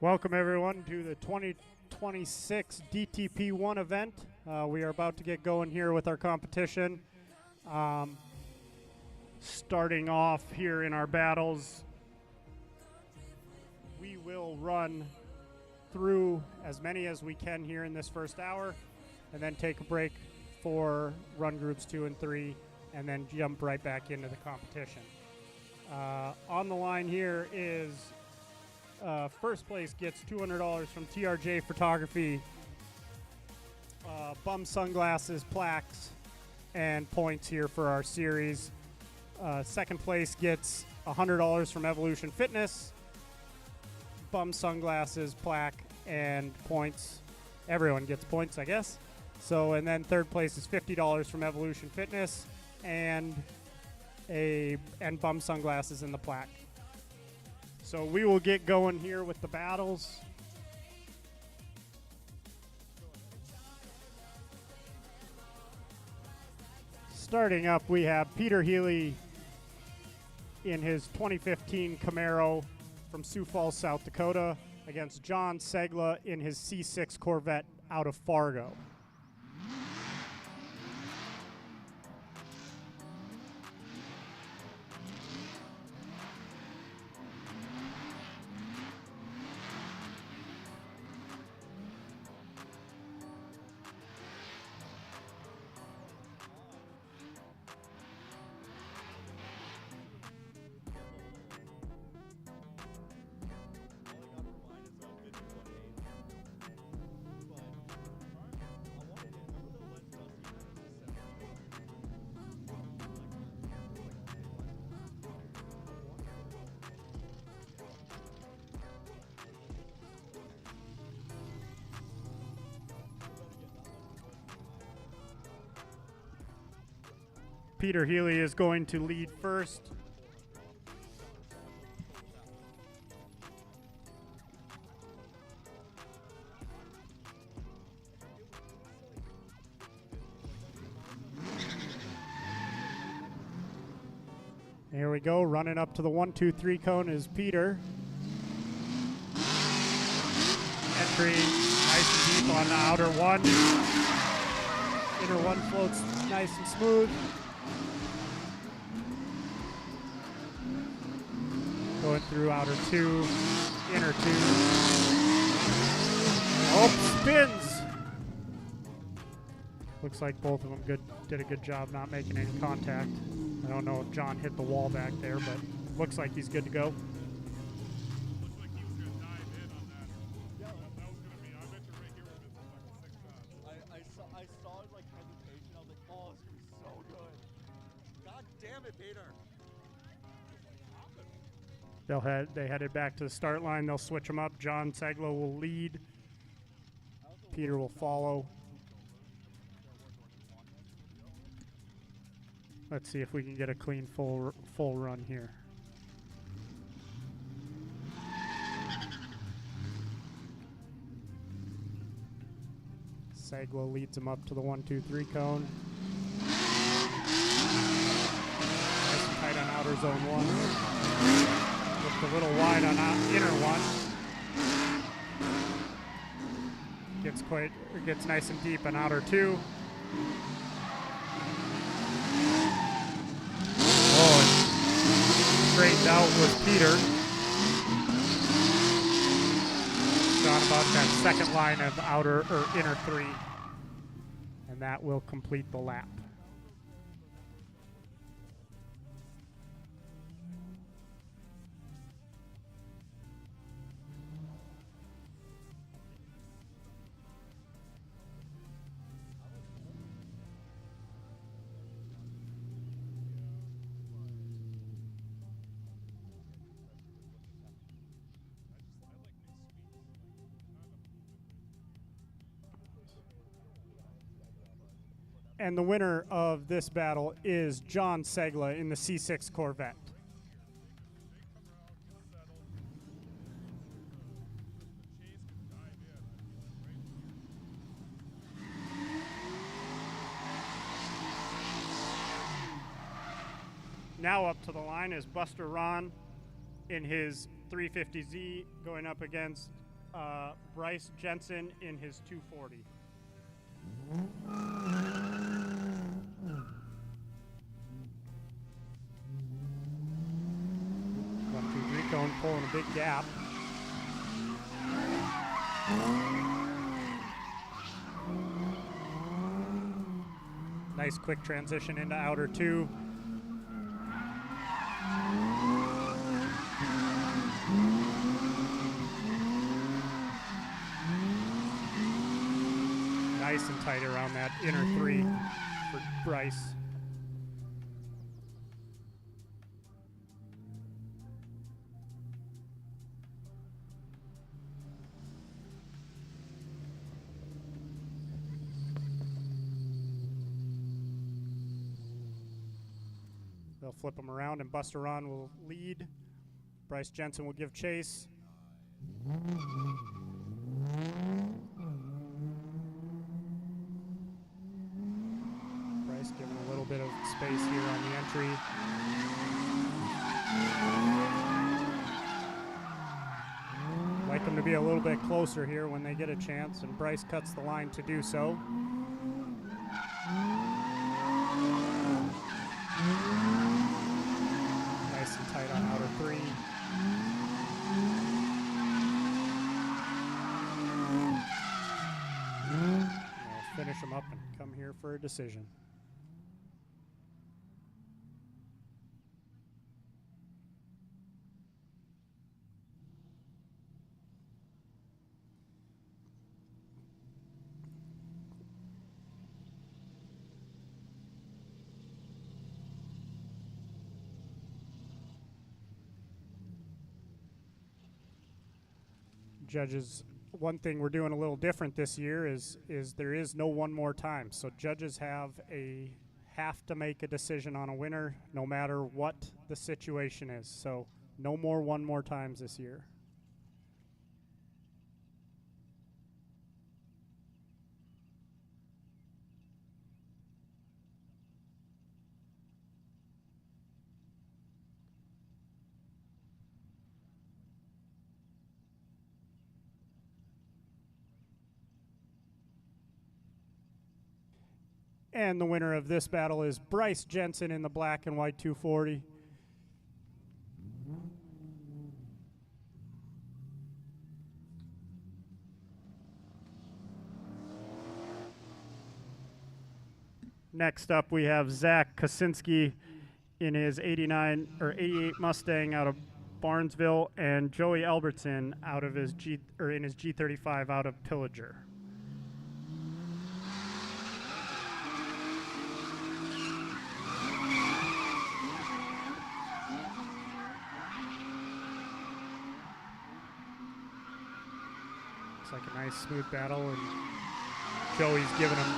Welcome everyone to the 2026 DTP1 event. We are about to get going here with our competition. Starting off here in our battles, we will run through as many as we can here in this first hour, and then take a break for run groups 2 and 3, and then jump right back into the competition. On the line here is first place gets $200 from TRJ Photography, BUMZ Sunglasses, plaques, and points here for our series. Second place gets $100 from Evolution Fitness, BUMZ Sunglasses, plaque, and points. Everyone gets points, I guess. So, and then third place is $50 from Evolution Fitness and BUMZ Sunglasses in the plaque. So we will get going here with the battles. Starting up, we have Peter Healy in his 2015 Camaro from Sioux Falls, South Dakota, against John Segla in his C6 Corvette out of Fargo. Peter Healy is going to lead first. Here we go, running up to the 1, 2, 3 cone is Peter. Entry nice and deep on the outer one. Inner one floats nice and smooth. Going through outer 2, inner 2. Oh, spins! Looks like both of them did a good job not making any contact. I don't know if John hit the wall back there, but looks like he's good to go. Looks like he was going to dive in on that. Yeah, that was going to be, I bet you right here was missing like a 6 shot. I saw his like hesitation. I was like, oh, it's going to be so good. God damn it, Peter. They headed back to the start line. They'll switch them up. John Segla will lead. Peter will follow. Let's see if we can get a clean full run here. Segla leads him up to the 1, 2, 3 cone. Nice and tight on outer zone 1. Just a little wide on inner 1. Gets nice and deep on outer 2. Oh, straightened out was Peter. Got about that second line of outer or inner 3, and that will complete the lap. And the winner of this battle is John Segla in the C6 Corvette. Now up to the line is Buster Ron in his 350Z going up against Bryce Jensen in his 240. 1, 2, 3 cone, pulling a big gap. Nice quick transition into outer 2. Nice and tight around that inner 3 for Bryce. They'll flip him around, and Buster Ron will lead. Bryce Jensen will give chase. Bryce giving a little bit of space here on the entry. Like them to be a little bit closer here when they get a chance, and Bryce cuts the line to do so. Nice and tight on outer 3. We'll finish them up and come here for a decision. Judges, one thing we're doing a little different this year is there is no one more time. So judges have to make a decision on a winner no matter what the situation is. So no more one more times this year. And the winner of this battle is Bryce Jensen in the black and white 240. Next up, we have Zach Kosinski in his 89 or 88 Mustang out of Barnesville, and Joey Albertson out of his in his G35 out of Pillager. Like a nice smooth battle, and Joey's giving him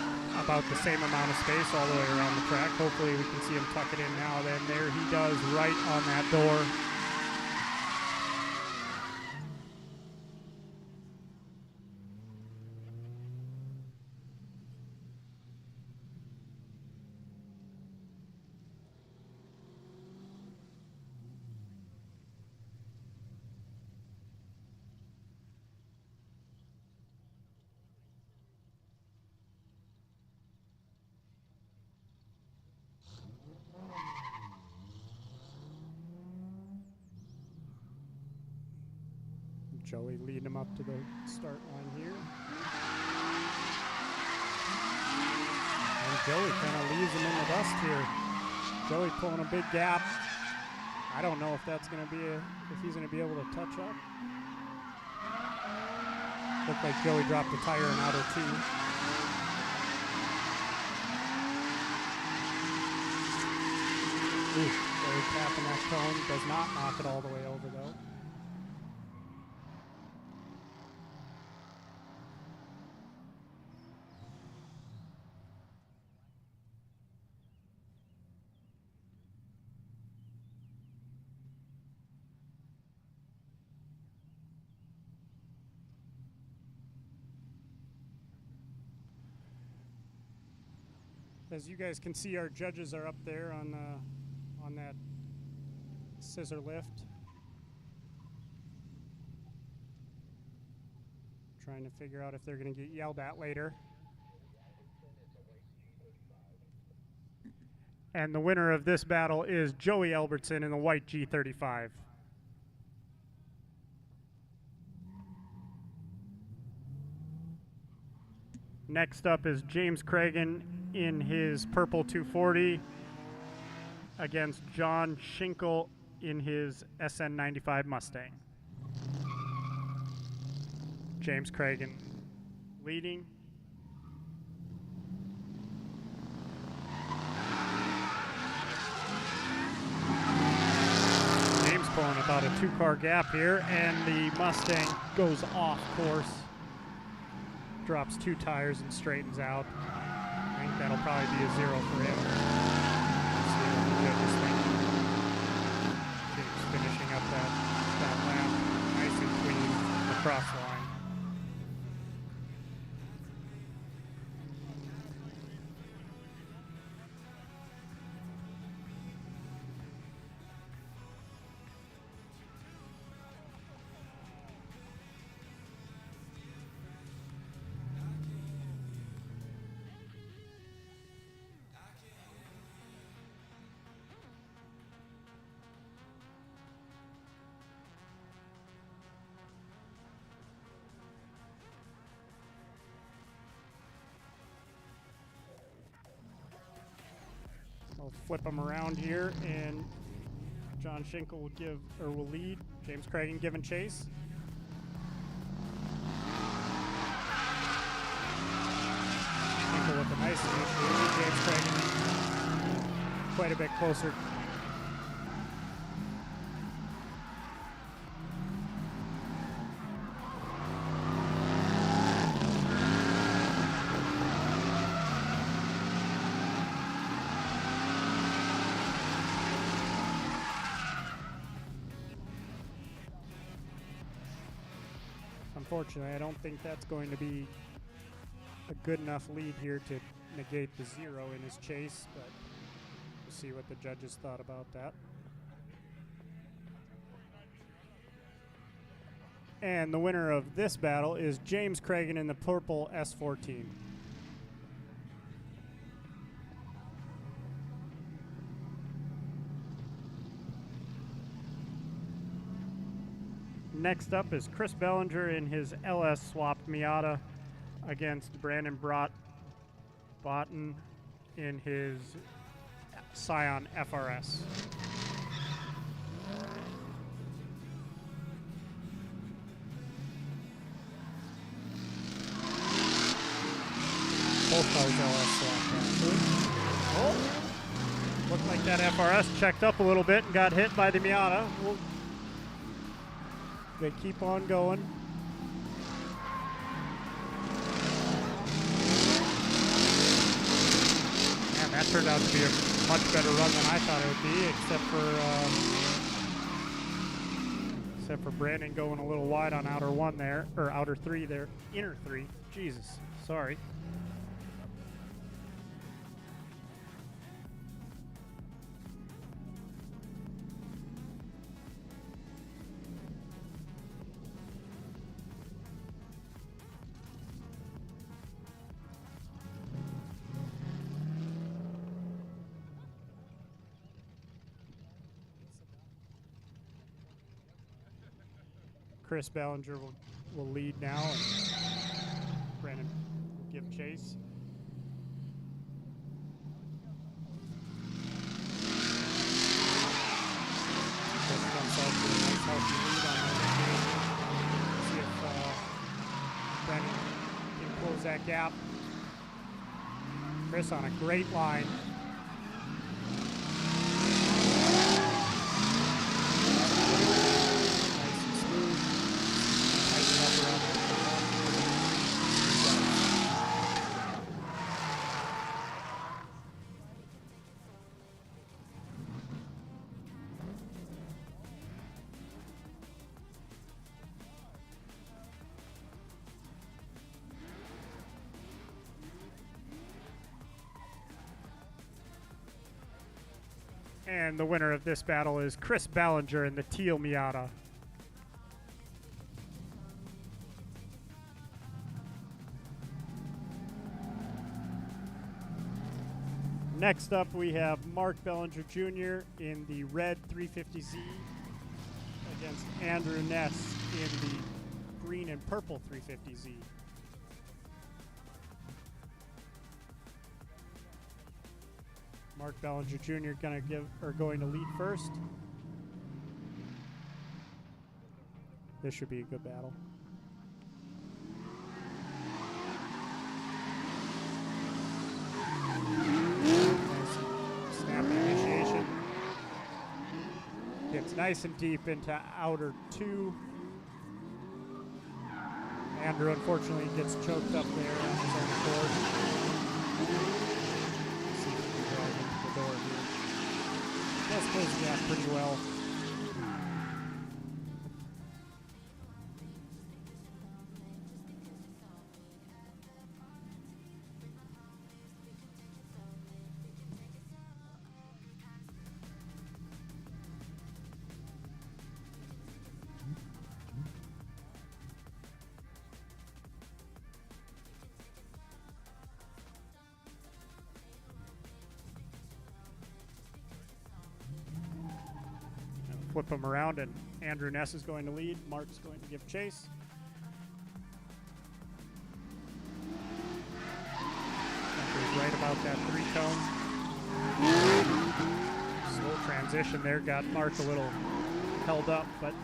about the same amount of space all the way around the track. Hopefully we can see him tuck it in now. Then there he does, right on that door. Joey leading him up to the start line here. And Joey kind of leaves him in the dust here. Joey pulling a big gap. I don't know if that's going to be if he's going to be able to touch up. Looked like Joey dropped the tire in outer 2. Ooh, Joey tapping that cone. Does not knock it all the way over though. As you guys can see, our judges are up there on that scissor lift. Trying to figure out if they're going to get yelled at later. And the winner of this battle is Joey Albertson in the white G35. Next up is James Cragen in his purple 240 against John Schinkel in his SN95 Mustang. James Cragen leading. James pulling about a 2-car gap here, and the Mustang goes off course. Drops 2 tires and straightens out. I think that'll probably be a 0 for him. Let's see what the judges think. James finishing up that lap nice and clean across the line. We'll flip them around here, and John Schinkel will lead. James Cragen giving chase. Schinkel with a nice lead. James Cragen quite a bit closer. Unfortunately, I don't think that's going to be a good enough lead here to negate the 0 in his chase, but we'll see what the judges thought about that. And the winner of this battle is James Cragen in the purple S14. Next up is Chris Bellinger in his LS swapped Miata against Brandon Botten in his Scion FRS. Both cars LS swapped. Oh, looked like that FRS checked up a little bit and got hit by the Miata. They keep on going. Man, that turned out to be a much better run than I thought it would be, except for Brandon going a little wide on outer 1 there, or outer 3 there, inner 3. Jesus, sorry. Chris Bellinger will lead now, and Brandon will give chase. Chris comes out to a nice healthy lead on that. See if Brandon can close that gap. Chris on a great line. And the winner of this battle is Chris Ballinger in the teal Miata. Next up, we have Mark Bellinger Jr. in the red 350Z against Andrew Ness in the green and purple 350Z. Mark Bellinger Jr. going to lead first. This should be a good battle. Snap initiation. Gets nice and deep into outer 2. Andrew unfortunately gets choked up there on his own accord. See if we can drag into the door here. Does close the gap pretty well. Flip them around, and Andrew Ness is going to lead. Mark's going to give chase. Andrew's right about that 3-cone. Slow transition there, got Mark a little held up, but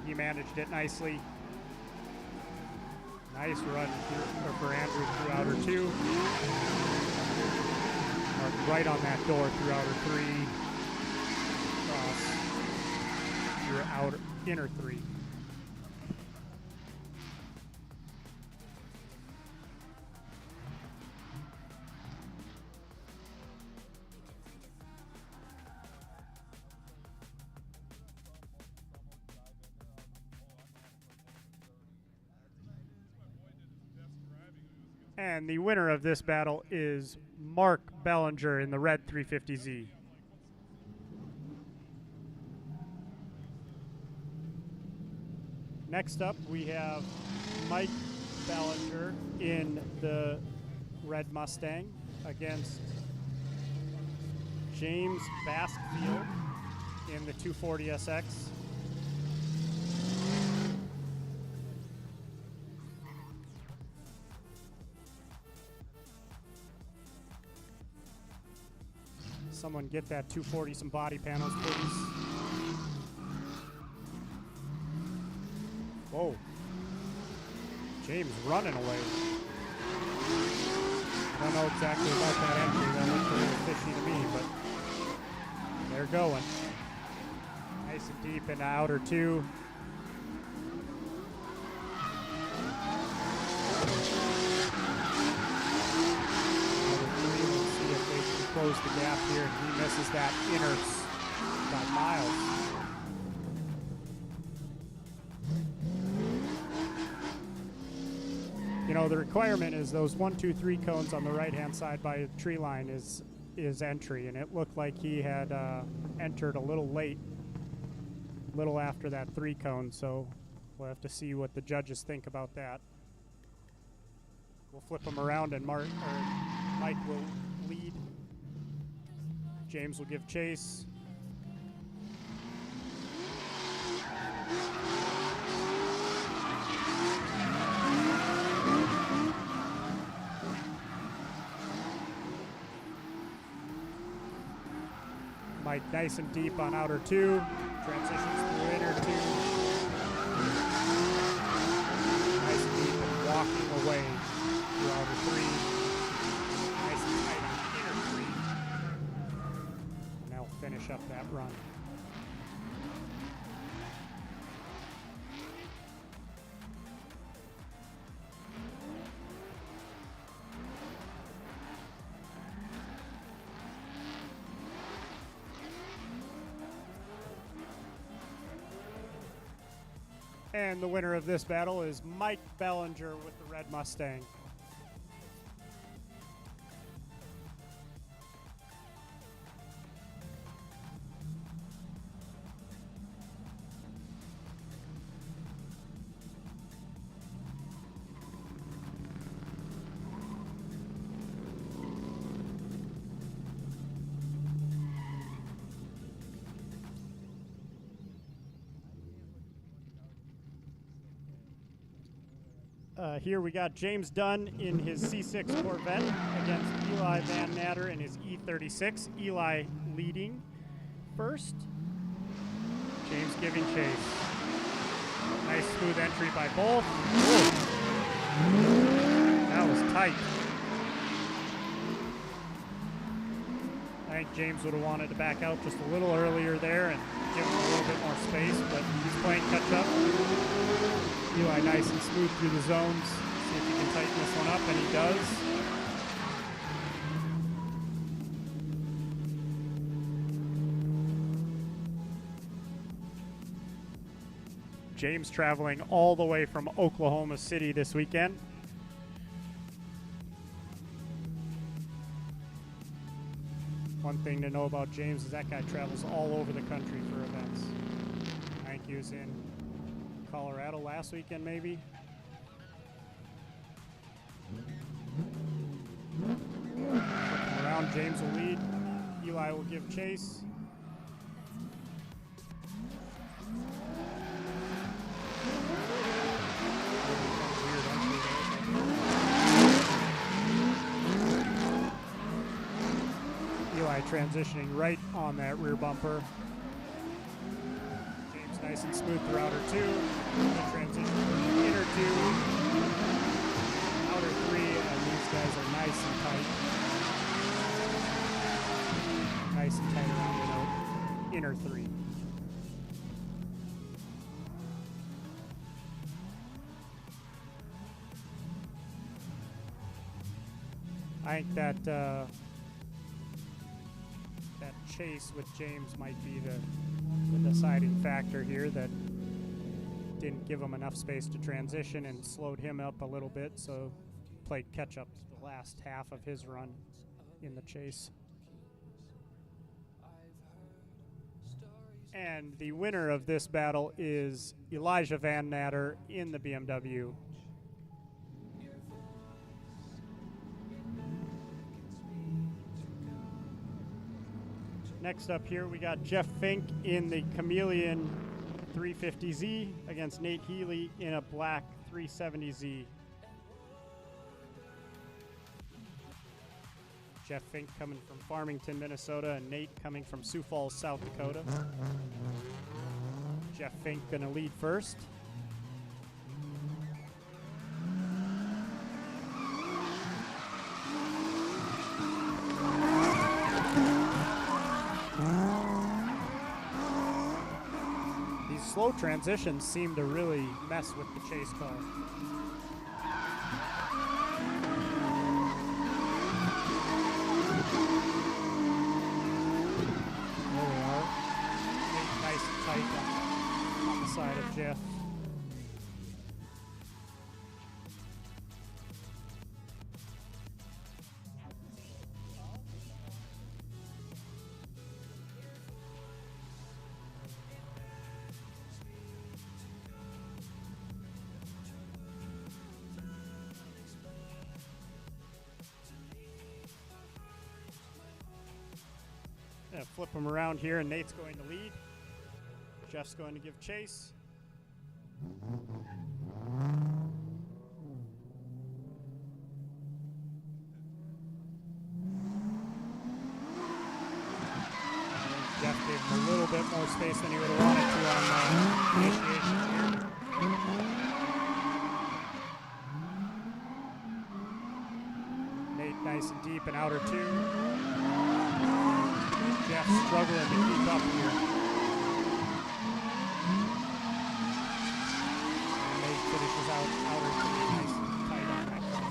he managed it nicely. Nice run for Andrew through outer 2. Mark right on that door through outer 3. Cross. Your outer inner 3. And the winner of this battle is Mark Bellinger in the red 350Z. Next up, we have Mike Bellinger in the red Mustang against James Baskfield in the 240SX. Someone get that 240 some body panels, please. Whoa. James running away. I don't know exactly about that entry. That looked a little fishy to me, but they're going. Nice and deep into outer 2. Let's see if they can close the gap here. And he misses that inner by miles. You know, the requirement is those 1, 2, 3 cones on the right-hand side by the tree line is entry, and it looked like he had entered a little late, a little after that 3 cone, so we'll have to see what the judges think about that. We'll flip them around, and Mike will lead. James will give chase. Mike nice and deep on outer 2. Transitions through inner 2. Nice and deep and walking away through outer 3. Nice and tight on inner 3. And now finish up that run. And the winner of this battle is Mike Bellinger with the red Mustang. Here we got James Dunn in his C6 Corvette against Eli Van Natter in his E36. Eli leading first. James giving chase. Nice smooth entry by both. That was tight. I think James would have wanted to back out just a little earlier there and give him a little bit more space, but he's playing catch up. Eli nice and smooth through the zones. See if he can tighten this one up, and he does. James traveling all the way from Oklahoma City this weekend. One thing to know about James is that guy travels all over the country for events. I think he was in Colorado last weekend, maybe. Looking around, James will lead. Eli will give chase. Eli transitioning right on that rear bumper. James nice and smooth through outer two. Good transition through inner two. Outer three, and these guys are nice and tight. Nice and tight around inner three. I think that that chase with James might be the deciding factor here, that didn't give him enough space to transition and slowed him up a little bit, so played catch up the last half of his run in the chase. And the winner of this battle is Elijah Van Natter in the BMW. Next up here, we got Jeff Fink in the Chameleon 350Z against Nate Healy in a black 370Z. Jeff Fink coming from Farmington, Minnesota, and Nate coming from Sioux Falls, South Dakota. Jeff Fink gonna lead first. Slow transitions seem to really mess with the chase car. There we are. Nice and tight on the side of Jeff. Flip him around here, and Nate's going to lead. Jeff's going to give chase. Jeff gave him a little bit more space than he would have wanted to on initiation here. Nate nice and deep in outer two. Jeff struggling to keep up here. And Nate finishes out outer three, nice and tight on that car.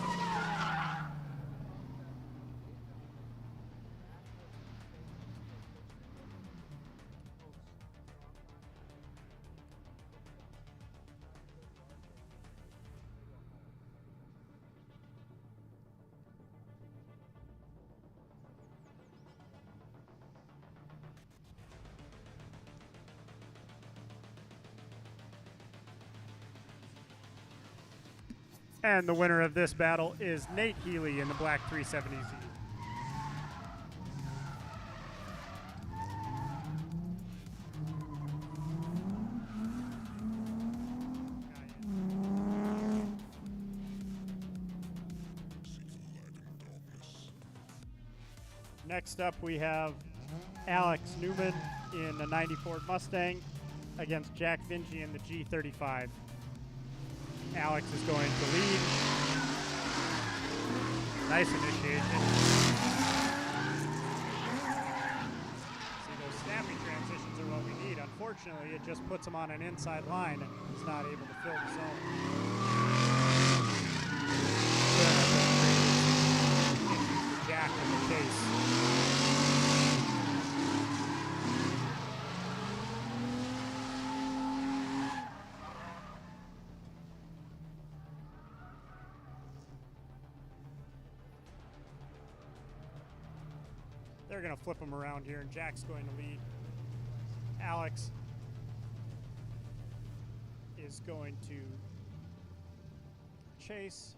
And the winner of this battle is Nate Healy in the black 370Z. Next up, we have Alex Newman in the 90 Ford Mustang against Jack Vinci in the G35. Alex is going to lead. Nice initiation. See, those snappy transitions are what we need. Unfortunately, it just puts him on an inside line and he's not able to fill the zone. Jack in the chase. They're going to flip him around here, and Jack's going to lead. Alex is going to chase.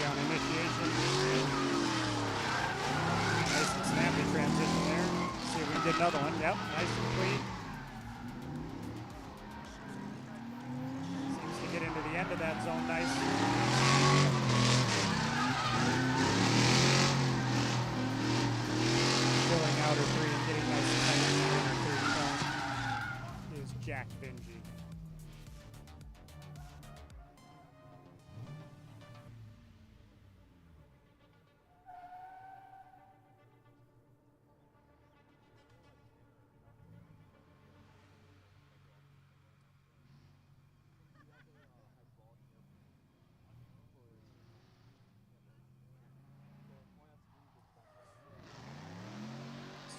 On initiation. Nice and snappy transition there. See if we can get another one. Yep, nice and clean. Seems to get into the end of that zone nice. Filling outer three and getting nice and tight in the inner third zone is Jack Vinci.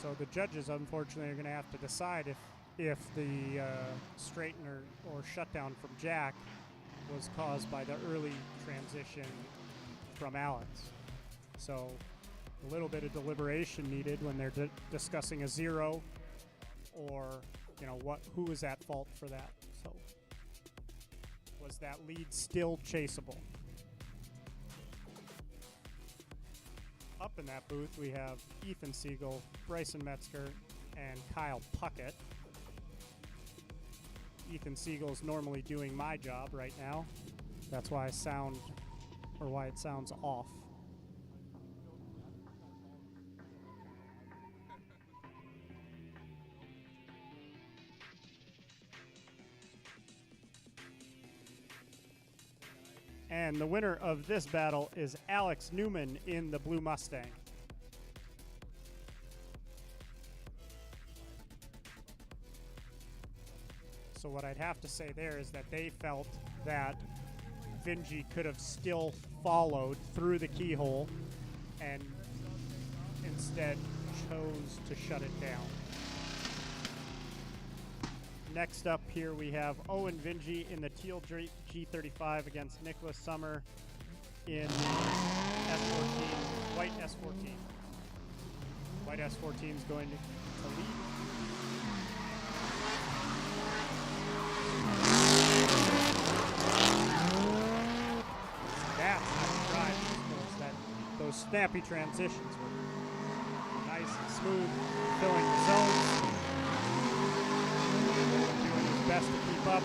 So the judges, unfortunately, are going to have to decide if the straighten or shutdown from Jack was caused by the early transition from Alex. So a little bit of deliberation needed when they're discussing a zero, or who was at fault for that. So was that lead still chaseable? Up in that booth, we have Ethan Siegel, Bryson Metzger, and Kyle Puckett. Ethan Siegel's normally doing my job right now. That's why it sounds off. And the winner of this battle is Alex Newman in the blue Mustang. So what I'd have to say there is that they felt that Vinci could have still followed through the keyhole and instead chose to shut it down. Next up here we have Owen Vinci in the teal G35 against Nicholas Summer in the S14, white S14. White S14 is going to lead. That's how you drive those snappy transitions were nice and smooth, filling the zones. Doing his best to keep up.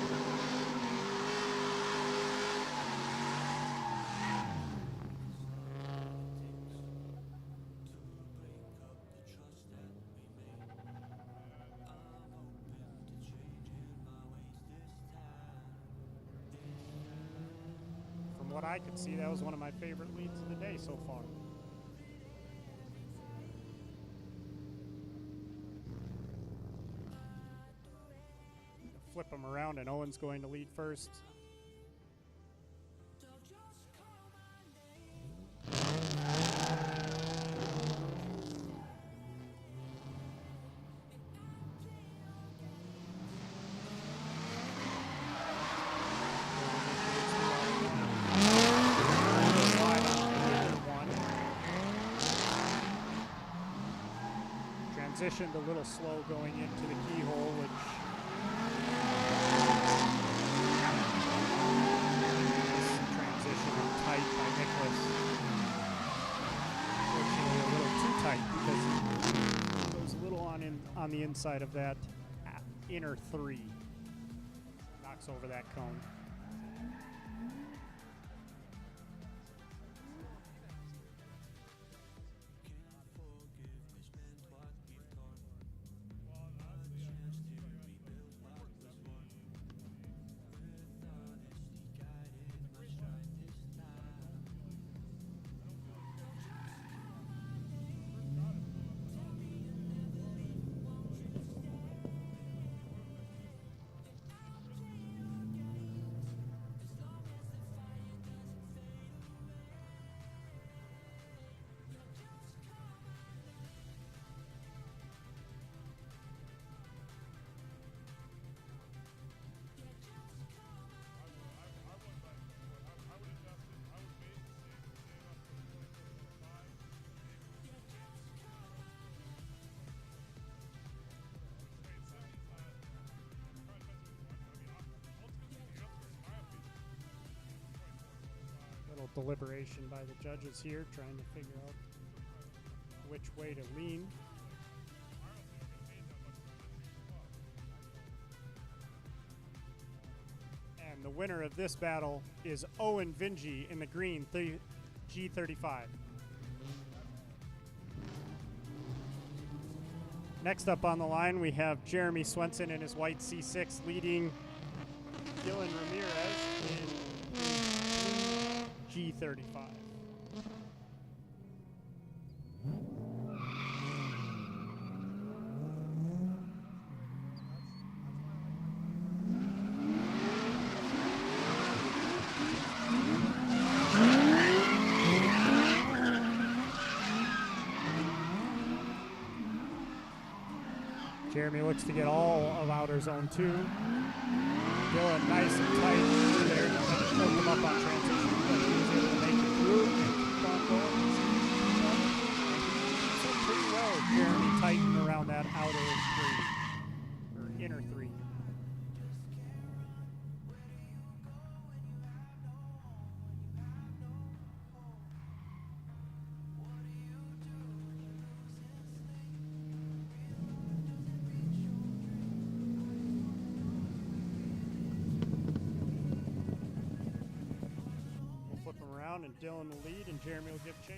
From what I could see, that was one of my favorite leads of the day so far. Flip him around, and Owen's going to lead first. Transitioned a little slow going into the keyhole, which transition tight by Nicholas. on the inside of that inner three. Knocks over that cone. Little deliberation by the judges here, trying to figure out which way to lean. And the winner of this battle is Owen Vingy in the green G35. Next up on the line, we have Jeremy Swenson in his white C6 leading Dylan Ramirez in G35. Jeremy looks to get all of outer zone 2. Dylan nice and tight through there. He kind of choked him up on transition, but he was able to make it through and keep on going. So pretty well, Jeremy tightened around that outer 3, or inner 3. And Dylan will lead, and Jeremy will give chase.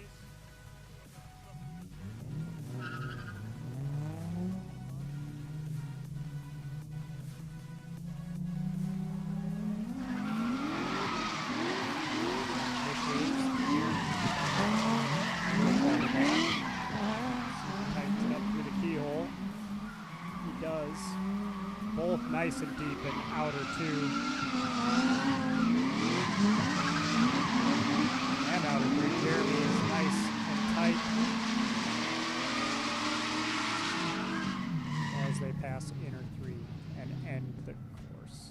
Tightens it up through the keyhole. He does. Both nice and deep in outer 2. And out of 3, Jeremy is nice and tight as they pass inner 3 and end the course.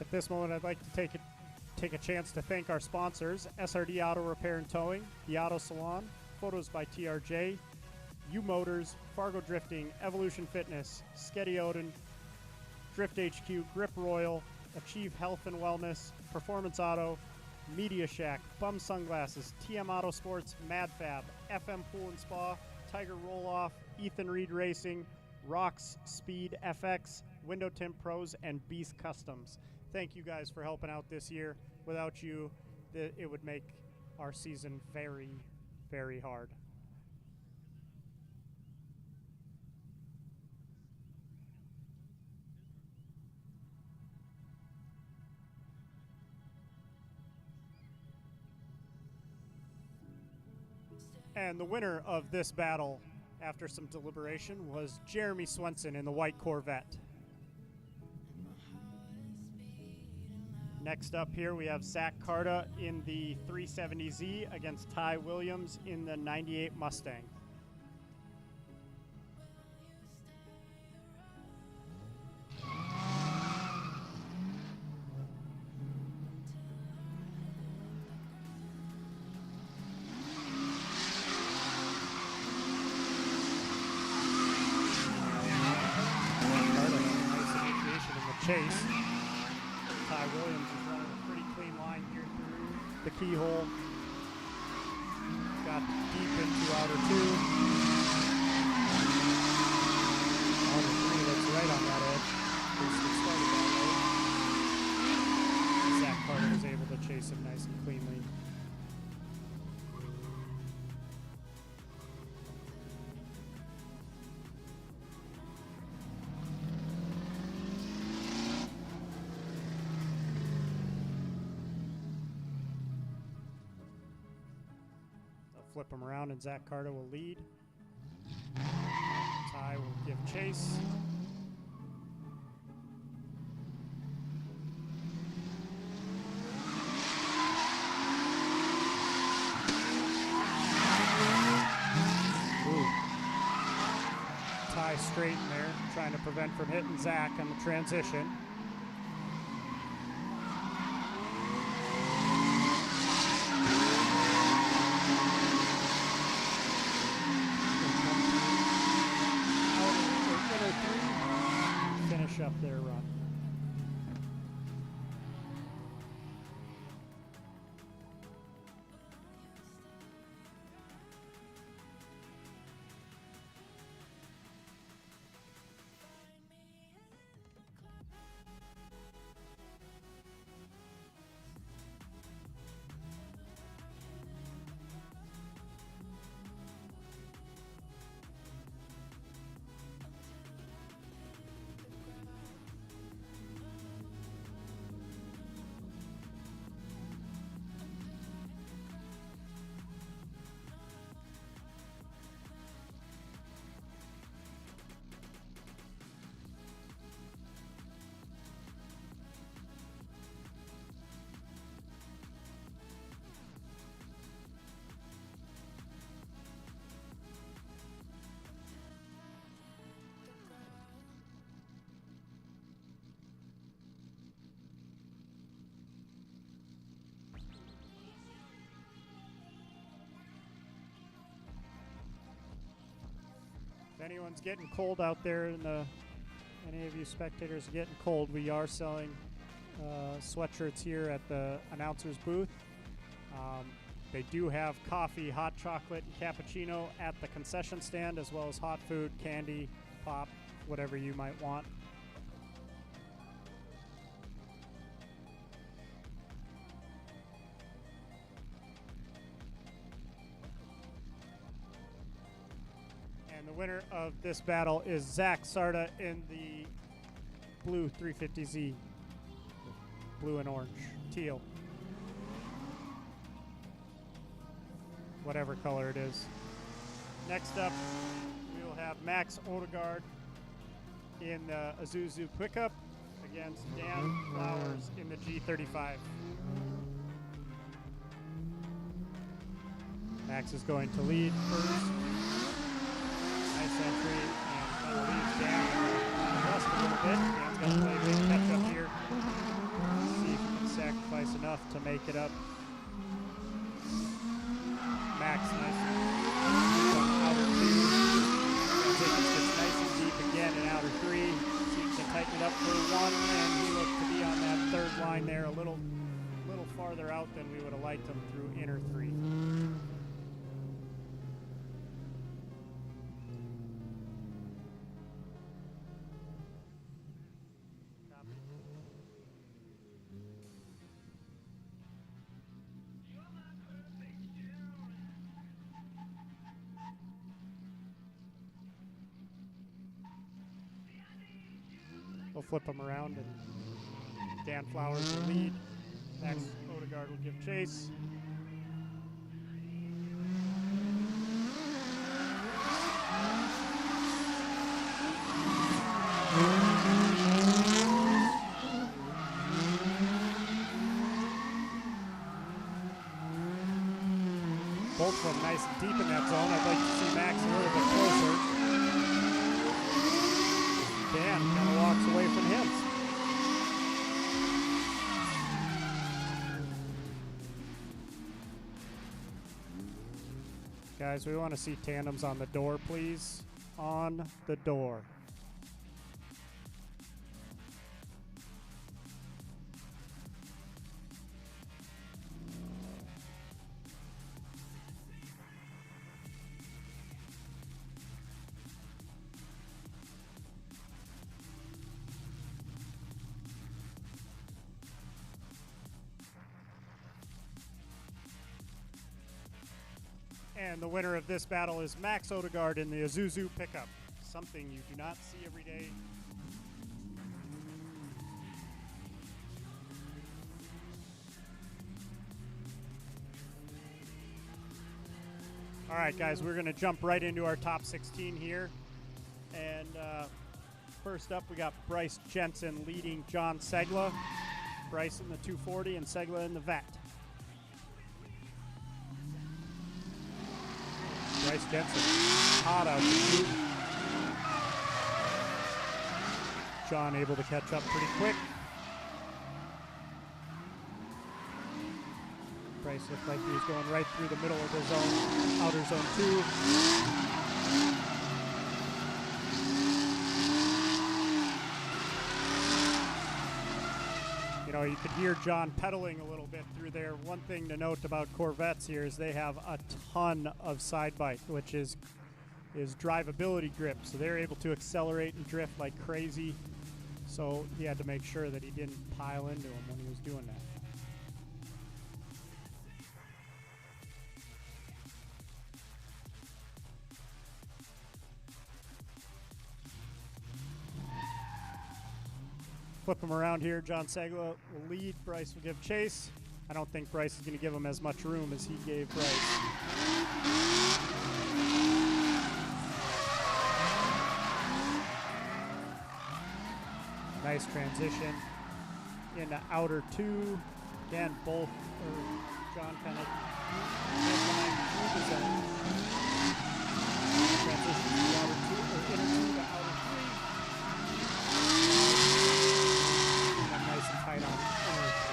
At this moment, I'd like to take a chance to thank our sponsors, SRD Auto Repair and Towing, the Auto Salon, Photos by TRJ, UMotors, Fargo Drifting, Evolution Fitness, SkettiOdin, Drift HQ, Grip Royal, Achieve Health and Wellness, Performance Auto, Media Shack, BUMZ Sunglasses, TM Autosports, Madfab, FM Pool and Spa, Tiger Rolloff, Ethan Reed Racing, Rox Speed FX, Window Tint Pros, and Beast Customs. Thank you guys for helping out this year. Without you, it would make our season very, very hard. And the winner of this battle after some deliberation, was Jeremy Swenson in the white Corvette. Next up here, we have Zach Carta in the 370Z against Ty Williams in the 98 Mustang. Chase. Ty Williams is running a pretty clean line here through the keyhole. Got deep into outer 2. Outer 3 looks right on that edge. Started that way. Zach Carter was able to chase him nice and cleanly. Flip him around and Zach Carter will lead. Ty will give chase. Ooh. Ty straight in there, trying to prevent from hitting Zach on the transition. Up their run. If anyone's getting cold out there, any of you spectators are getting cold, we are selling sweatshirts here at the announcer's booth. They do have coffee, hot chocolate, and cappuccino at the concession stand, as well as hot food, candy, pop, whatever you might want. And the winner of this battle is Zach Sarda in the blue 350Z. Blue and orange. Teal. Whatever color it is. Next up, we will have Max Odegaard in the Isuzu pickup against Dan Flowers in the G35. Max is going to lead first. Nice entry, and kind of leads Dan just a little bit. Dan's going to play a big catch up here. See if he can sacrifice enough to make it up. Max, nice from outer 2. Gets nice and deep again in outer 3. Seems to tighten it up for 1, and he looked to be on that third line there a little farther out than we would have liked him through inner 3. We'll flip them around, and Dan Flowers will lead. Max Odegaard will give chase. from nice and deep in that zone. I'd like to see Max a little bit closer. Dan kind of walks away from him. Guys, we want to see tandems on the door, please. On the door. And the winner of this battle is Max Odegaard in the Isuzu pickup. Something you do not see every day. All right, guys, we're going to jump right into our top 16 here. And first up, we got Bryce Jensen leading John Segla. Bryce in the 240 and Segla in the Vet. Bryce Jensen, hot out the chute. John able to catch up pretty quick. Bryce looked like he was going right through the middle of the zone, outer zone 2. You know, you could hear John pedaling a little bit through there. One thing to note about Corvettes here is they have a ton of side bite, which is drivability grip. So they're able to accelerate and drift like crazy. So he had to make sure that he didn't pile into him when he was doing that. Flip him around here. John Segla will lead. Bryce will give chase. I don't think Bryce is going to give him as much room as he gave Bryce. Nice transition into outer 2. Again, both, John kind of headline through the zone. Transition to the outer 2, or inner 2 to outer 3. And nice and tight on inner 3.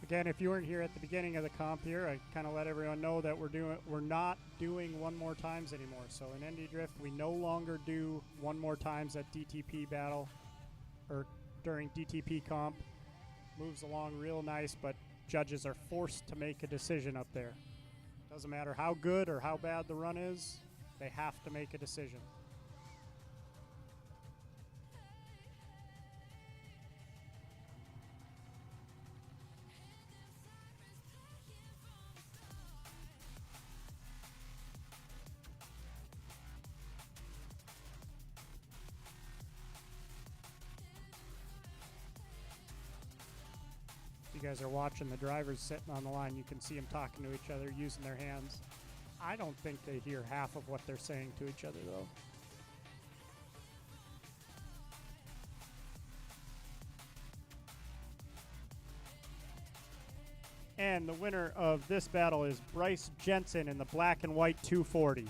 Again, if you weren't here at the beginning of the comp here, I kind of let everyone know that we're not doing one more times anymore. So in ND Drift, we no longer do one more times at DTP battle or during DTP comp. Moves along real nice, but judges are forced to make a decision up there. Doesn't matter how good or how bad the run is, they have to make a decision. You guys are watching the drivers sitting on the line. You can see them talking to each other, using their hands. I don't think they hear half of what they're saying to each other, though. And the winner of this battle is Bryce Jensen in the black and white 240.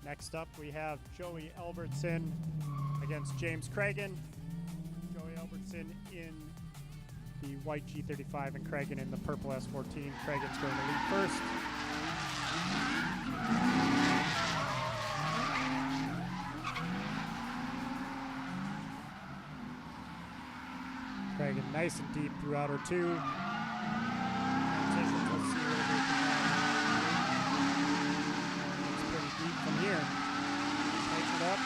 Next up, we have Joey Albertson against James Cragen. Joey Albertson in the white G35 and Cragen in the purple S14. Cragen's going to lead first. nice and deep through outer 2. Transitions, let's see where we can it's pretty deep from here. Tighten it up.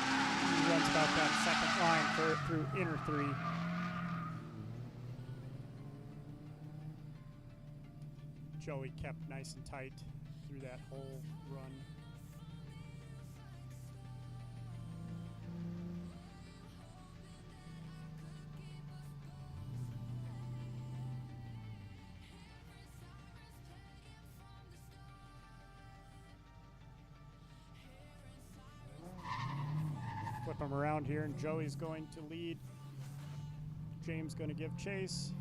He runs about that second line through inner 3. Joey kept nice and tight through that whole run. Flip him around here, and Joey's going to lead. James going to give chase.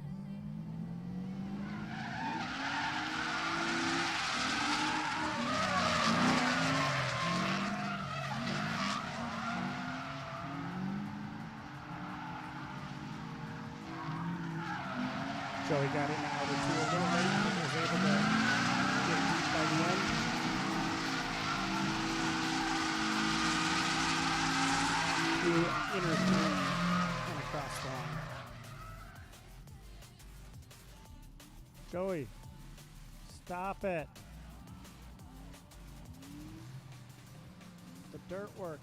Joey got in the outer 2 a little late, but was able to get deep by the end. Through inner 3 and across the line. Joey, stop it. The dirt work.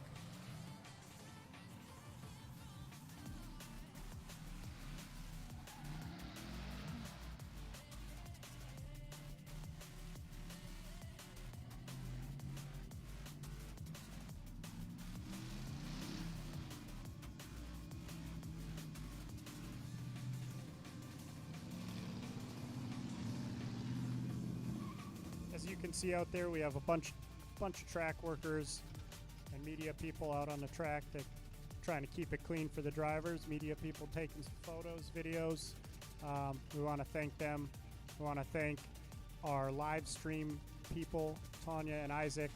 As you can see out there, we have a bunch of track workers and media people out on the track that trying to keep it clean for the drivers. Media people taking some photos, videos. We want to thank them. We want to thank our live stream people, Tanya and Isaac.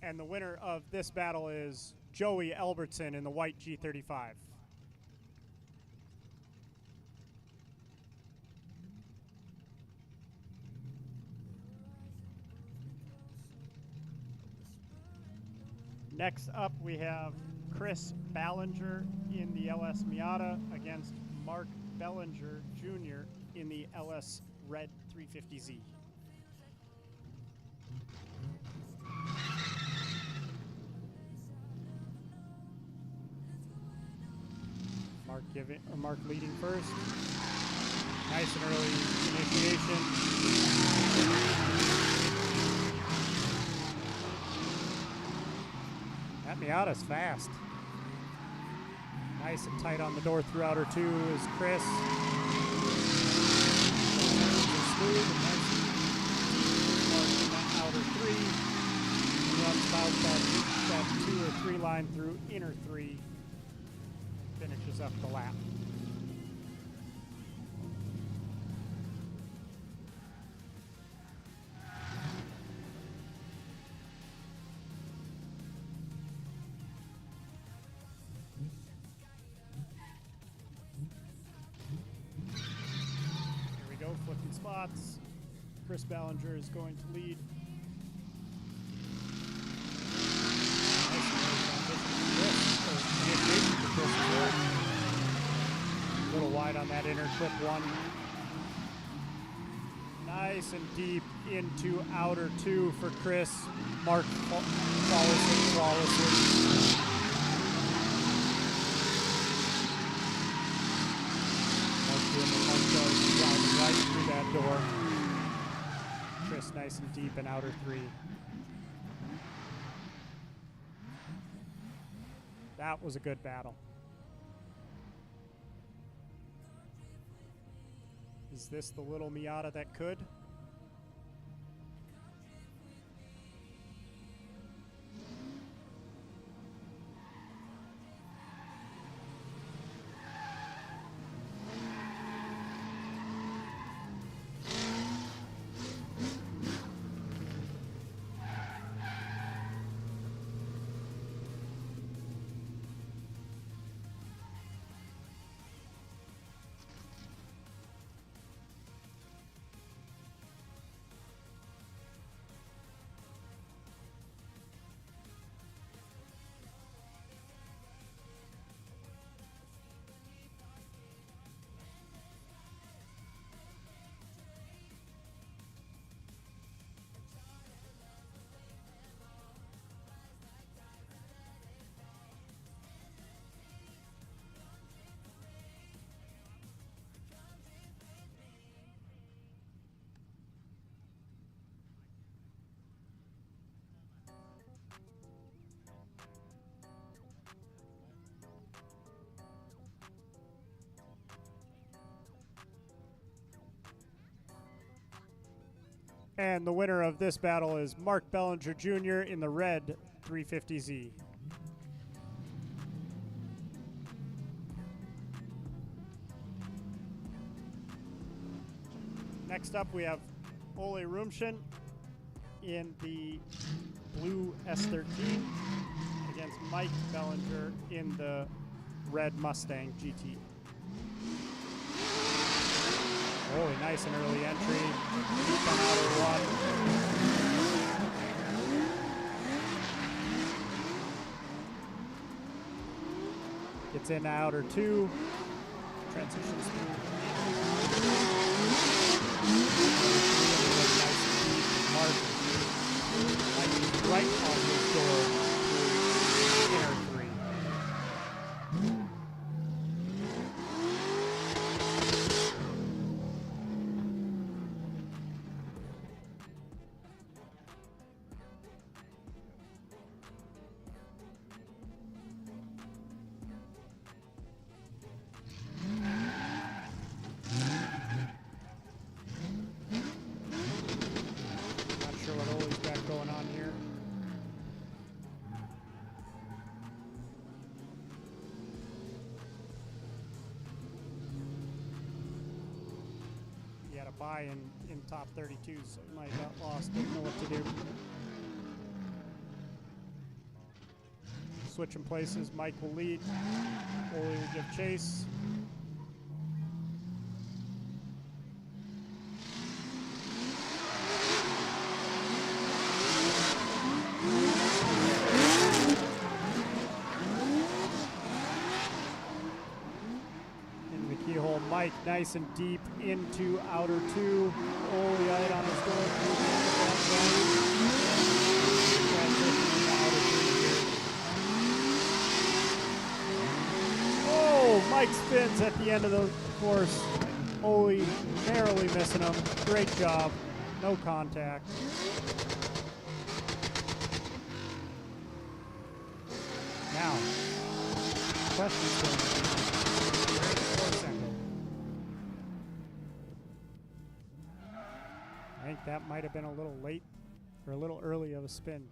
And the winner of this battle is Joey Albertson in the white G35. Next up, we have Chris Ballinger in the LS Miata against Mark Bellinger Jr. in the LS Red 350Z. Mark leading first. Nice and early initiation. That Miata's fast. Nice and tight on the door through outer 2 is Chris. Smooth and nice and deep in that outer 3. He runs about that 2 or 3 line through inner 3. Finishes up the lap. Flipping spots. Chris Ballinger is going to lead. Nice a little wide on that inner clip 1. Nice and deep into outer 2 for Chris. Mark follows it flawlessly. Driving right through that door. Chris nice and deep in outer 3. That was a good battle. Is this the little Miata that could? And the winner of this battle is Mark Bellinger Jr. in the red 350Z. Next up, we have Ole Rumshin in the blue S13 against Mike Bellinger in the red Mustang GT. Ole, nice and early entry. Deep on outer one. Gets into outer two. Transitions through. Nice and deep. Mark right on his door through inner three. Not sure what Ole's got going on here. He had a bye in top 32, so he might have got lost, didn't know what to do. Switching places, Mike will lead. Ole will give chase. In the keyhole, Mike nice and deep into outer two. Ole right on his door through the end of that zone. Transition into outer three here. Oh, Mike spins at the end of the course. Ole narrowly missing him. Great job. No contact. Now, question's going to be, where's the course ended? I think that might have been a little late or a little early of a spin.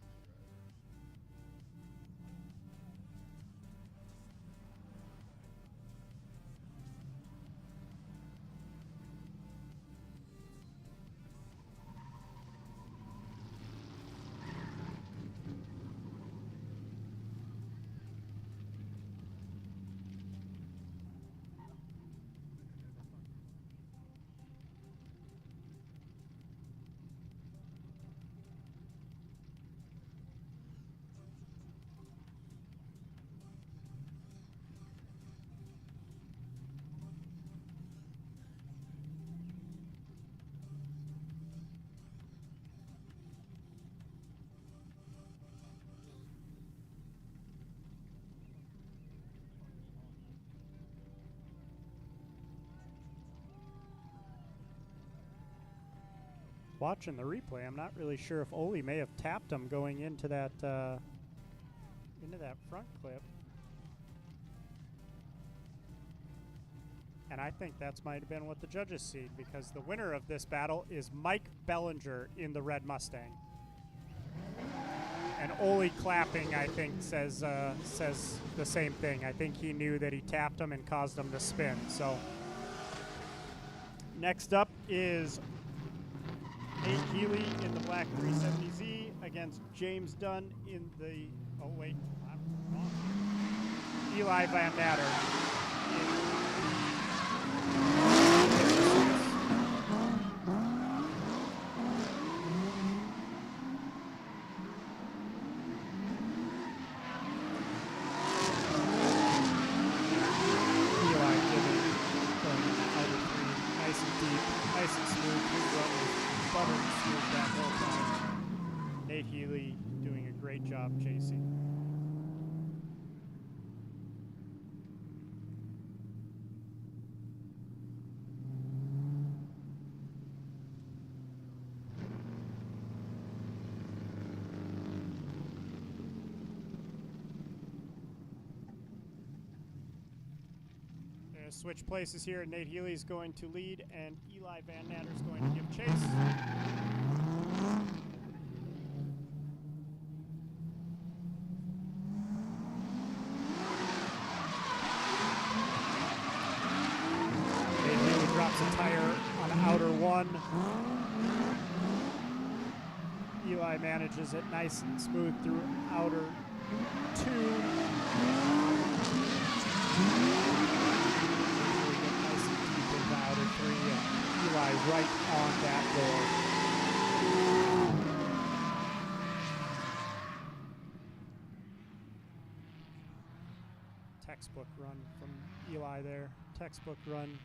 Watching the replay, I'm not really sure if Ole may have tapped him going into that front clip. And I think that's might have been what the judges see, because the winner of this battle is Mike Bellinger in the red Mustang. And Ole clapping, I think, says the same thing. I think he knew that he tapped him and caused him to spin. So next up is Nate Healy in the black 370Z against James Dunn in the, oh wait, I'm wrong. Eli Van Natter. Eli giving from outer three, nice and deep, nice and smooth. His run was buttered smooth that whole time. Nate Healy doing a great job chasing. Switch places here. Nate Healy is going to lead, and Eli Van Natter is going to give chase. He drops a tire on outer one. Eli manages it nice and smooth through outer two. We get nice and deep into outer three, and Eli right on that door. Textbook run from Eli there. Textbook run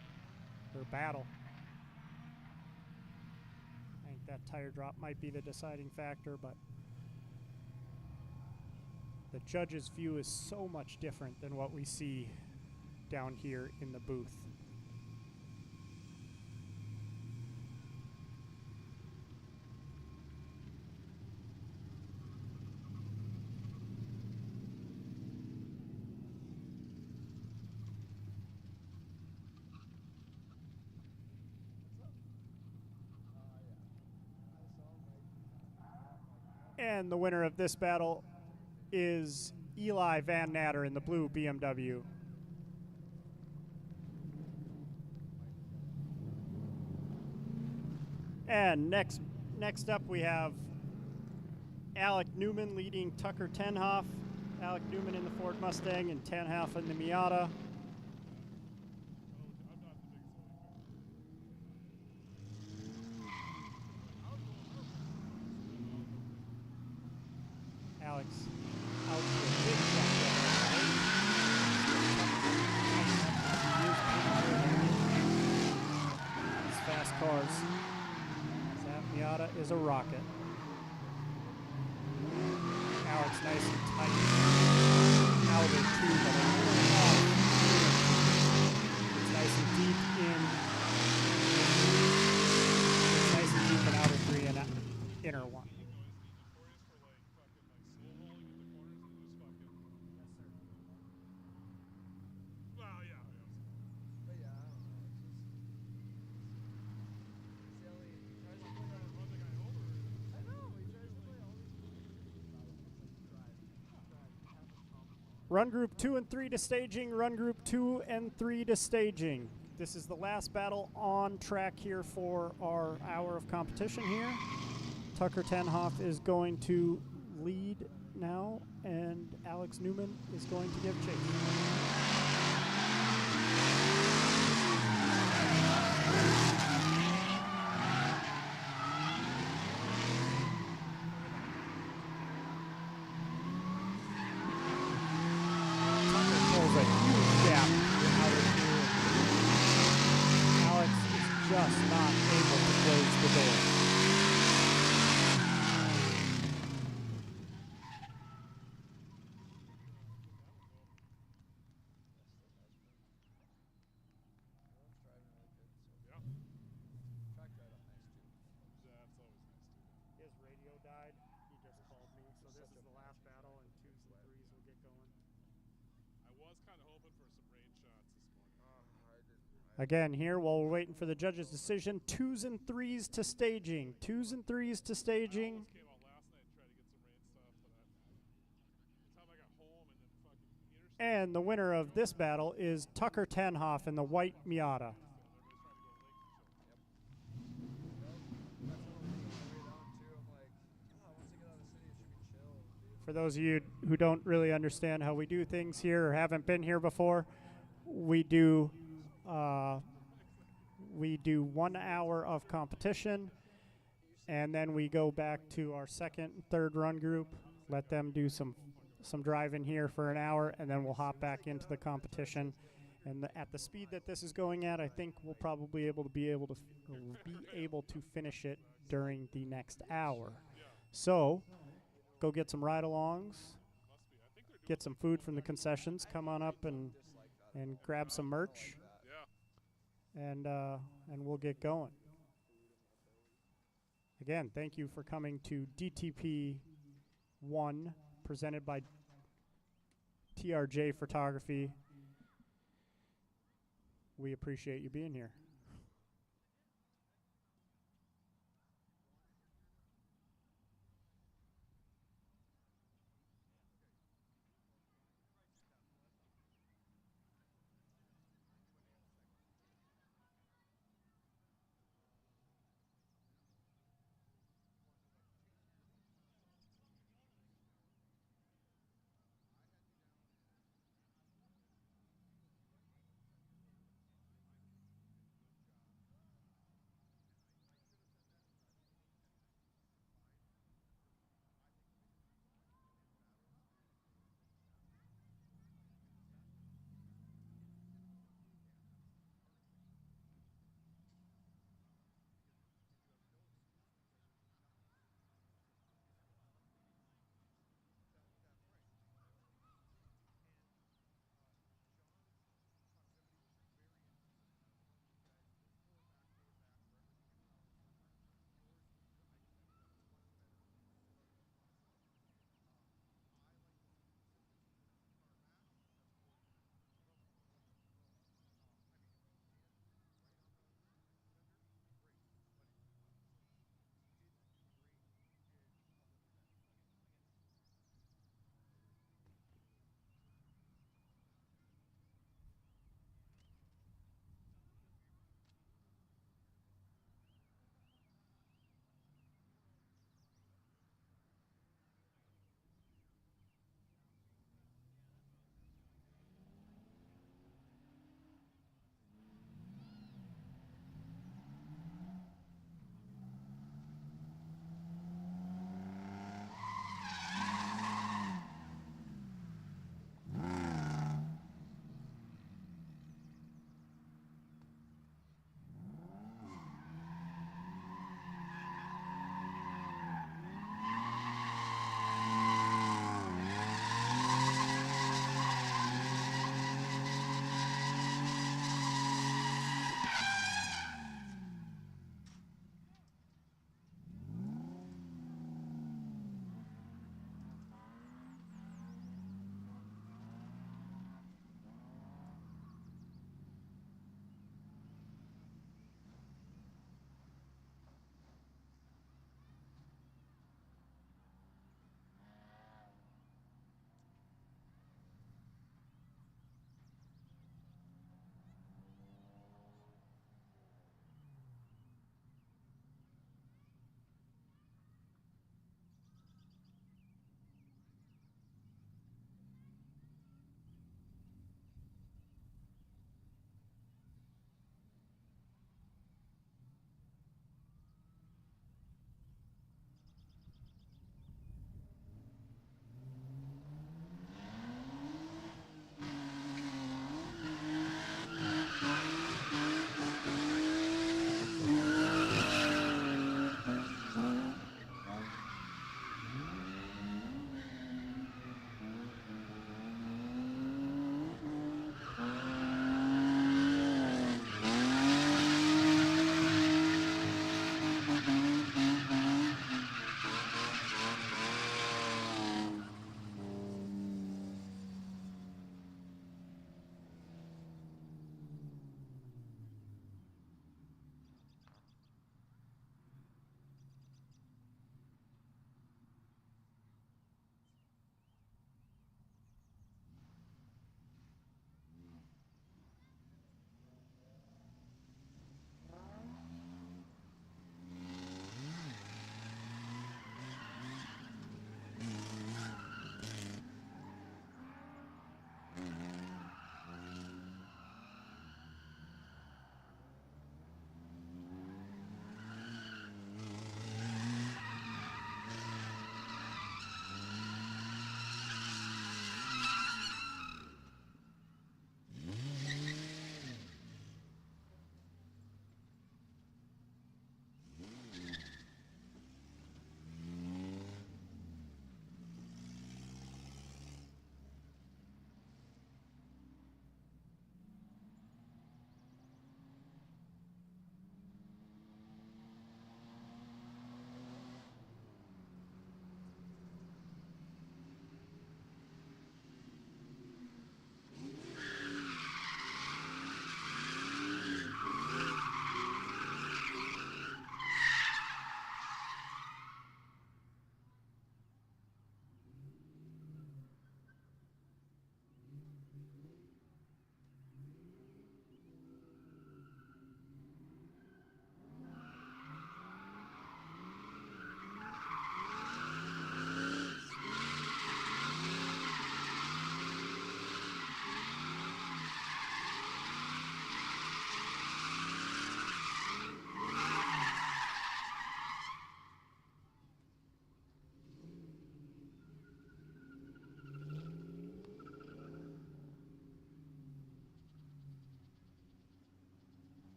or battle. I think that tire drop might be the deciding factor, but the judge's view is so much different than what we see down here in the booth. And the winner of this battle is Eli Van Natter in the blue BMW. And next up we have Alec Newman leading Tucker Tenhoff. Alec Newman in the Ford Mustang and Tenhoff in the Miata. Alex out to a big jump there. These fast cars. That Miata is a rocket. Alex nice and tight. Outer two, but a little off. It's nice and deep in. It's nice and deep in outer three and inner one. Run group 2 and 3 to staging. Run group 2 and 3 to staging. This is the last battle on track here for our hour of competition here. Tucker Tenhoff is going to lead now, and Alex Newman is going to give chase. Just not able to close the door. His radio died. He just called me, so this is the last battle, and 2s and 3s will get going. I was kind of hoping for some rain shots this morning. Again, here while we're waiting for the judge's decision, 2s and 3s to staging. 2s and 3s to staging. Came out last night to try to get some rain stuff, but by the time I got home and then fucking And the winner of this battle is Tucker Tenhoff in the white Miata. For those of you who don't really understand how we do things here or haven't been here before, we do 1 hour of competition, and then we go back to our second and third run group, let them do some driving here for an hour, and then we'll hop back into the competition. And at the speed that this is going at, I think we'll probably be able to finish it during the next hour. So go get some ride-alongs, get some food from the concessions, come on up and grab some merch. And we'll get going. Again, thank you for coming to DTP 1, presented by TRJ Photography. We appreciate you being here.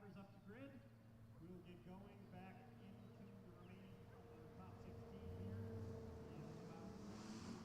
drivers up to grid. We will get going back into the remaining top 16 here in about 1 minute.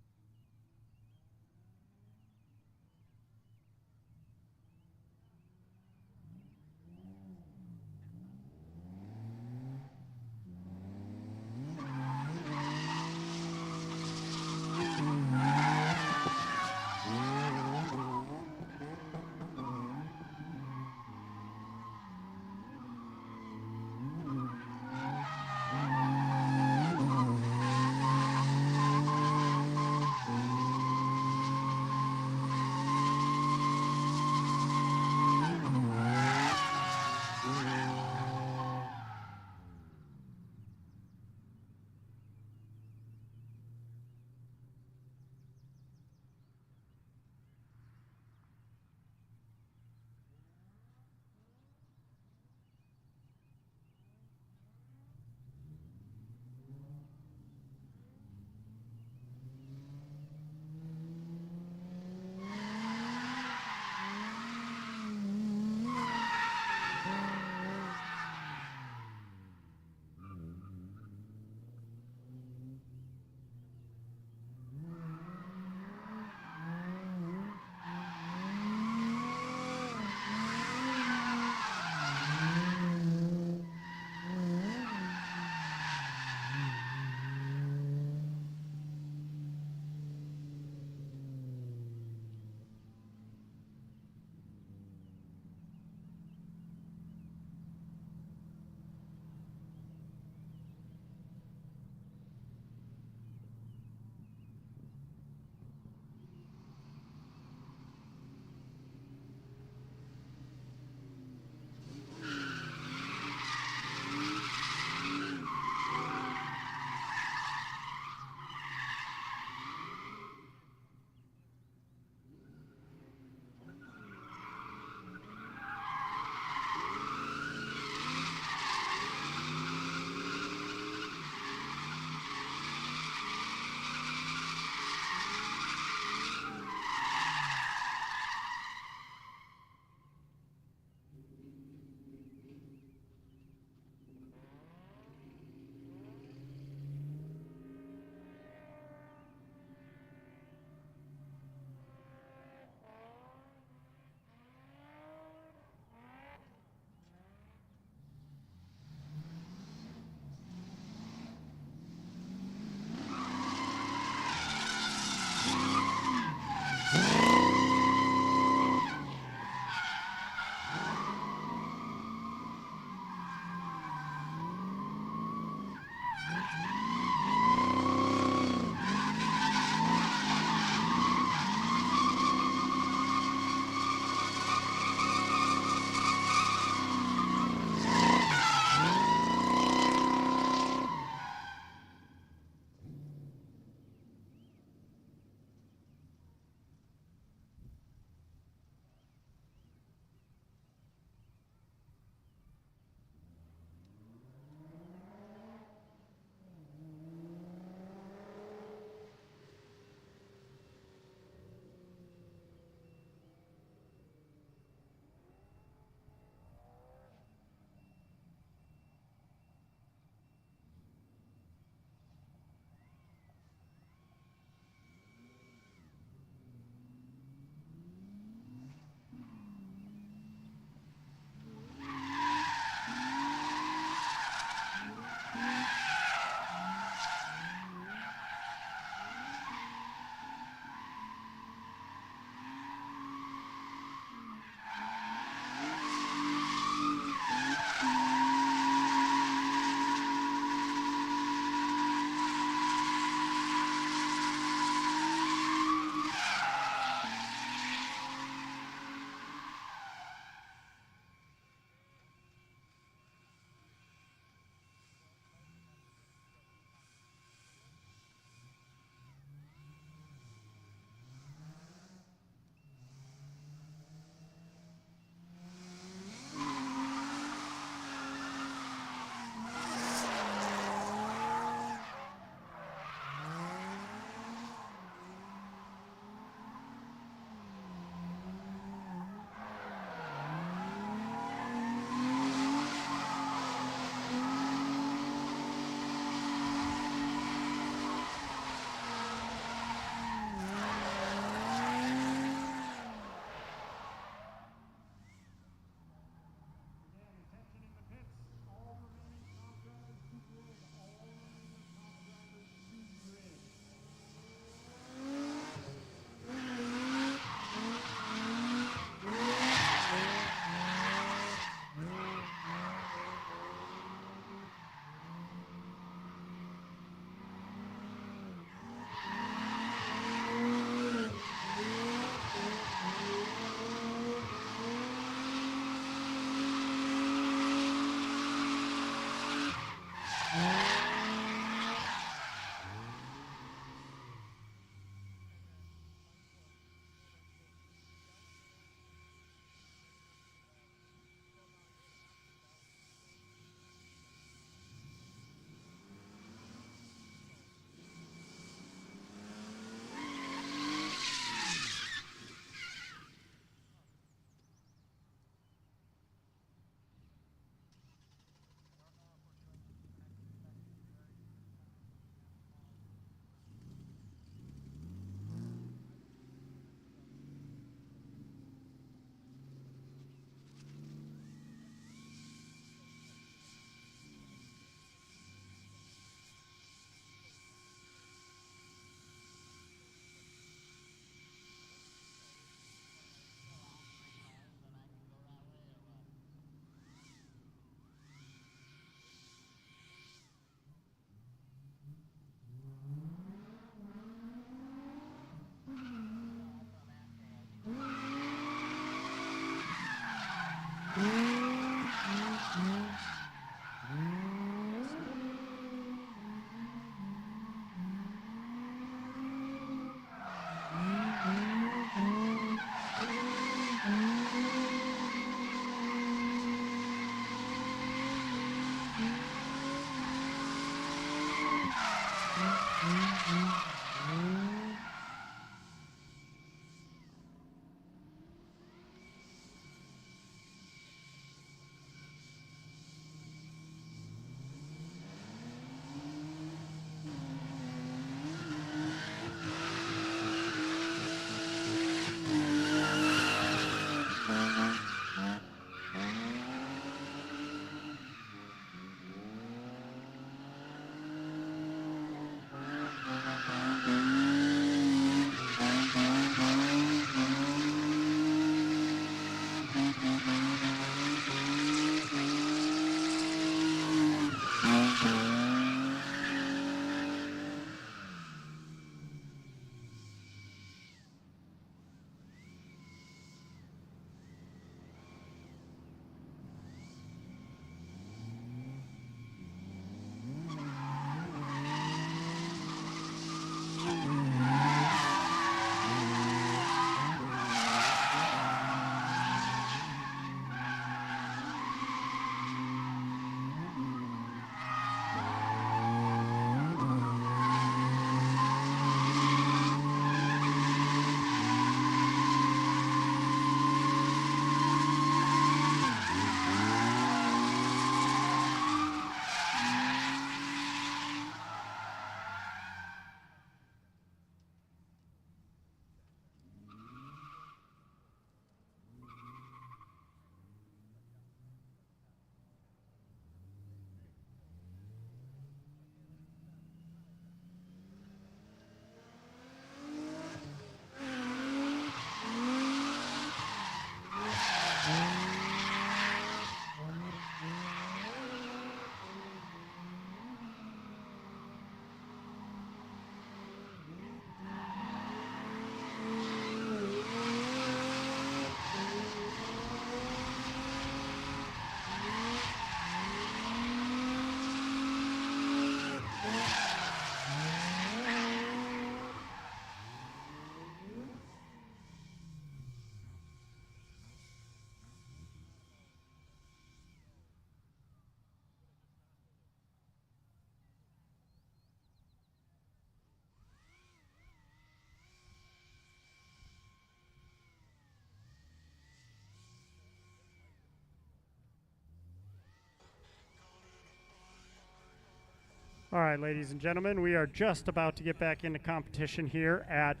All right, ladies and gentlemen, we are just about to get back into competition here at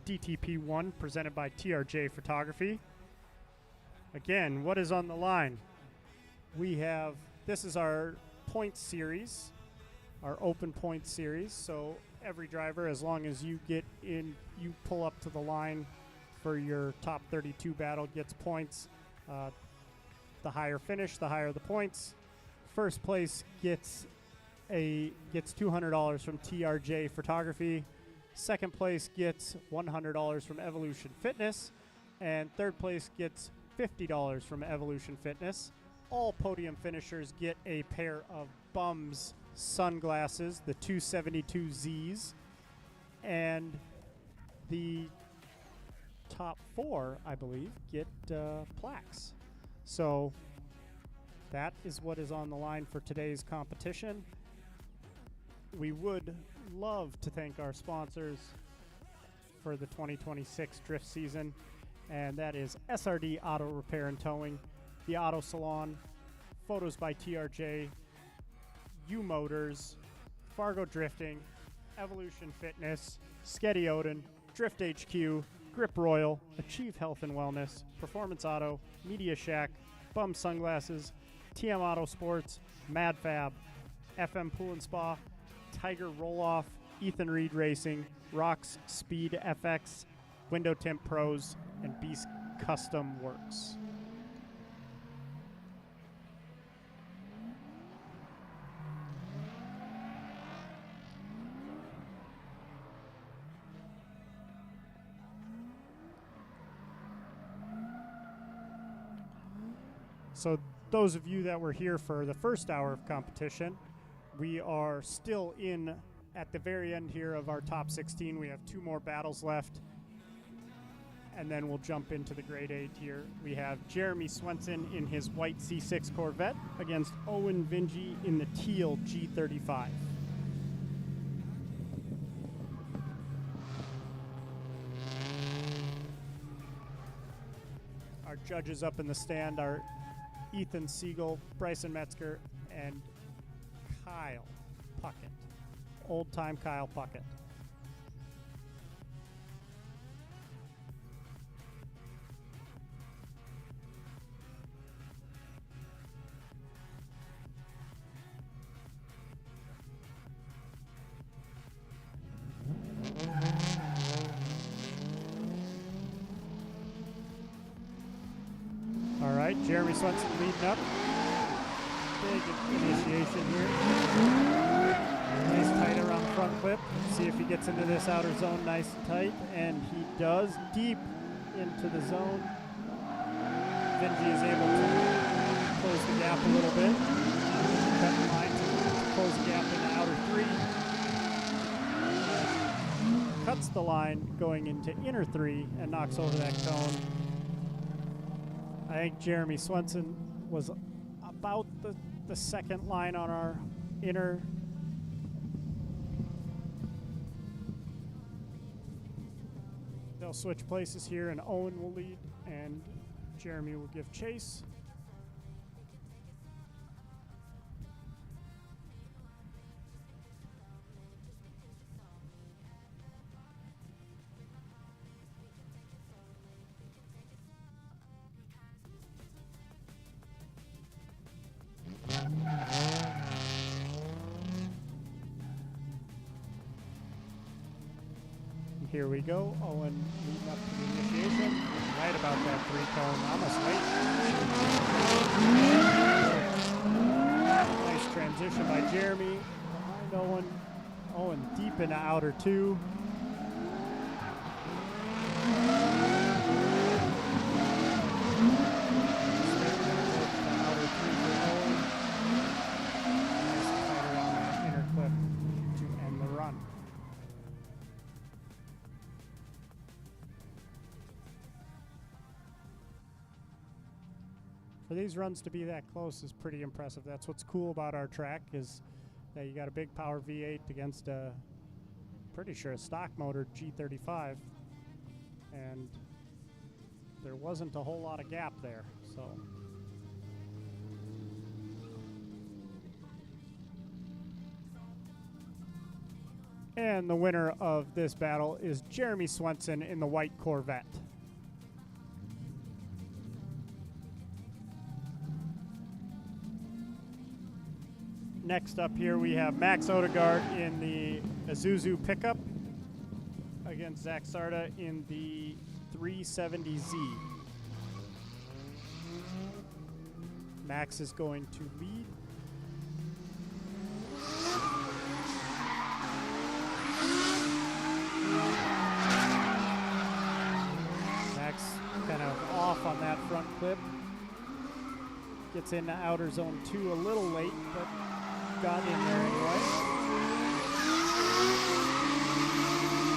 DTP1, presented by TRJ Photography. Again, what is on the line? We have, this is our points series, our open points series. So every driver, as long as you get in, you pull up to the line for your top 32 battle, gets points. The higher finish, the higher the points. First place gets $200 from TRJ Photography. Second place gets $100 from Evolution Fitness, and third place gets $50 from Evolution Fitness. All podium finishers get a pair of BUMZ Sunglasses, the 272Zs, and the top 4, I believe, get plaques. So that is what is on the line for today's competition. We would love to thank our sponsors for the 2026 drift season, and that is SRD Auto Repair and Towing, the Auto Salon, Photos by TRJ, UMotors, Fargo Drifting, Evolution Fitness, SkettiOdin, Drift HQ, Grip Royal, Achieve Health and Wellness, Performance Auto, Media Shack, BUMZ Sunglasses, TM Autosports, Madfab, FM Pool and Spa, Tiger Rolloff, Ethan Reed Racing, Rox Speed FX, Window Tint Pros, and Beast Custom Works. So those of you that were here for the first hour of competition, we are still in at the very end here of our top 16. We have 2 more battles left, and then we'll jump into the grade 8 here. We have Jeremy Swenson in his white C6 Corvette against Owen Vingy in the teal G35. Our judges up in the stand are Ethan Siegel, Bryson Metzger, and Kyle Puckett. Old-time Kyle Puckett. All right, Jeremy Swenson leading up. Big initiation here. Nice tight around the front clip. See if he gets into this outer zone nice and tight, and he does, deep into the zone. Vingy is able to close the gap a little bit. Cut the line to close the gap in the outer 3. Cuts the line going into inner 3 and knocks over that cone. I think Jeremy Swenson was about the second line on our inner. They'll switch places here, and Owen will lead, and Jeremy will give chase. Here we go. Owen leading up to the initiation. Right about that 3 cone. Almost late. Nice transition by Jeremy. Behind Owen. Owen deep into outer 2. For these runs to be that close is pretty impressive. That's what's cool about our track, is that you got a big power V8 against a, pretty sure, a stock motor G35, and there wasn't a whole lot of gap there. So And the winner of this battle is Jeremy Swenson in the white Corvette. Next up here we have Max Odegaard in the Isuzu pickup against Zach Sarda in the 370Z. Max is going to lead. Max kind of off on that front clip. Gets into outer zone 2 a little late, but got in there anyway.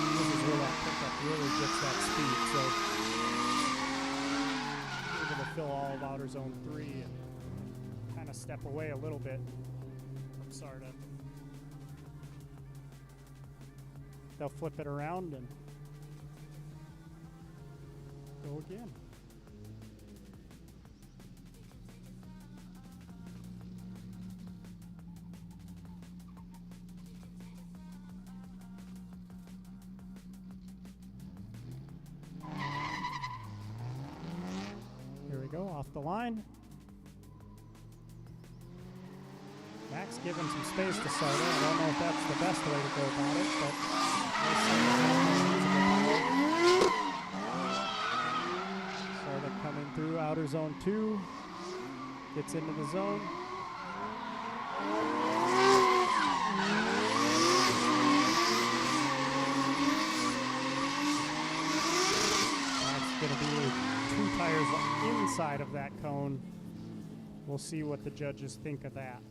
This is where that pickup really gets that speed, so able to fill all of outer zone 3 and kind of step away a little bit from Sarda. They'll flip it around and go again. Here we go, off the line. Max giving some space to Sarda. I don't know if that's the best way to go about it, but Sarda coming through outer zone 2, gets into the zone. That's going to be 2 tires inside of that cone. We'll see what the judges think of that.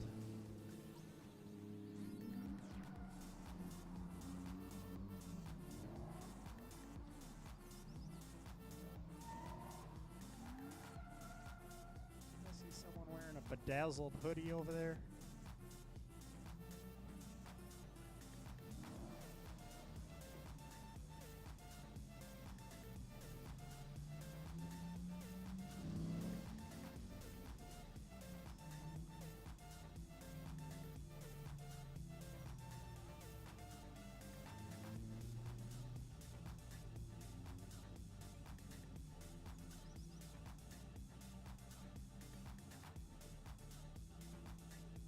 I see someone wearing a bedazzled hoodie over there.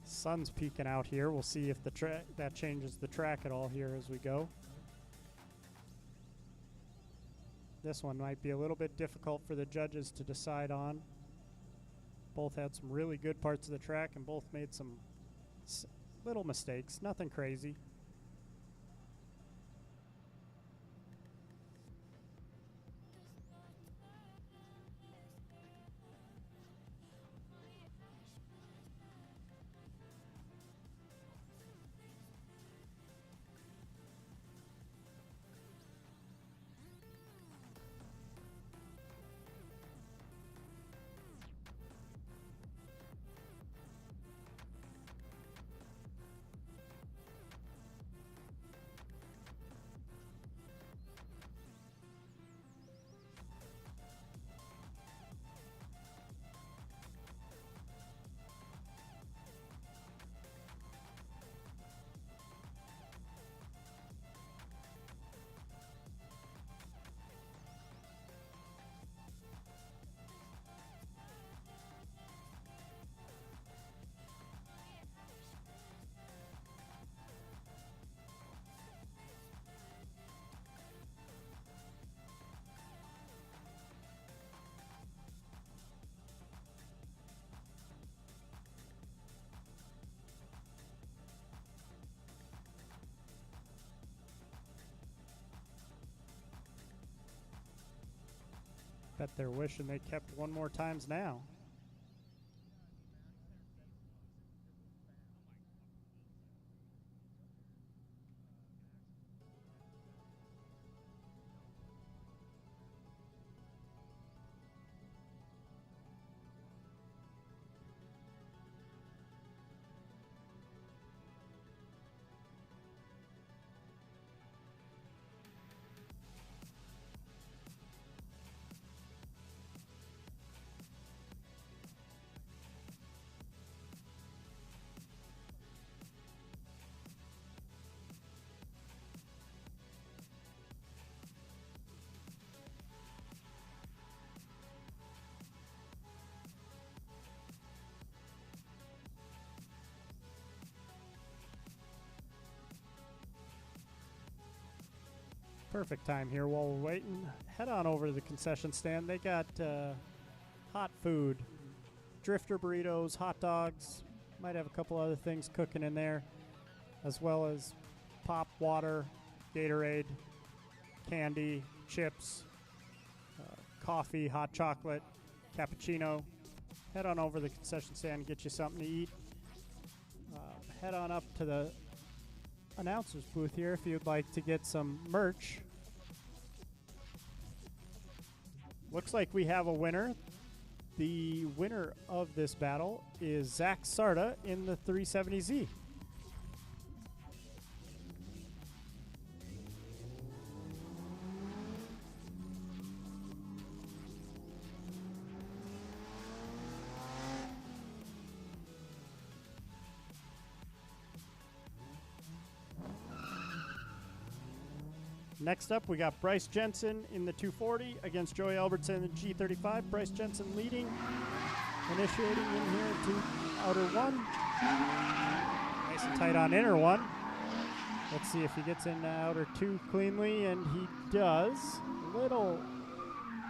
Sun's peeking out here. We'll see if that changes the track at all here as we go. This one might be a little bit difficult for the judges to decide on. Both had some really good parts of the track and both made some little mistakes. Nothing crazy. Bet they're wishing they kept one more times now. Perfect time here while we're waiting. Head on over to the concession stand. They got hot food, drifter burritos, hot dogs. Might have a couple other things cooking in there, as well as pop, water, Gatorade, candy, chips, coffee, hot chocolate, cappuccino. Head on over to the concession stand and get you something to eat. Head on up to the announcer's booth here if you'd like to get some merch. Looks like we have a winner. The winner of this battle is Zach Sarda in the 370Z. Next up, we got Bryce Jensen in the 240 against Joey Albertson in the G35. Bryce Jensen leading, initiating in here into outer one. Nice and tight on inner one. Let's see if he gets in outer two cleanly, and he does. A little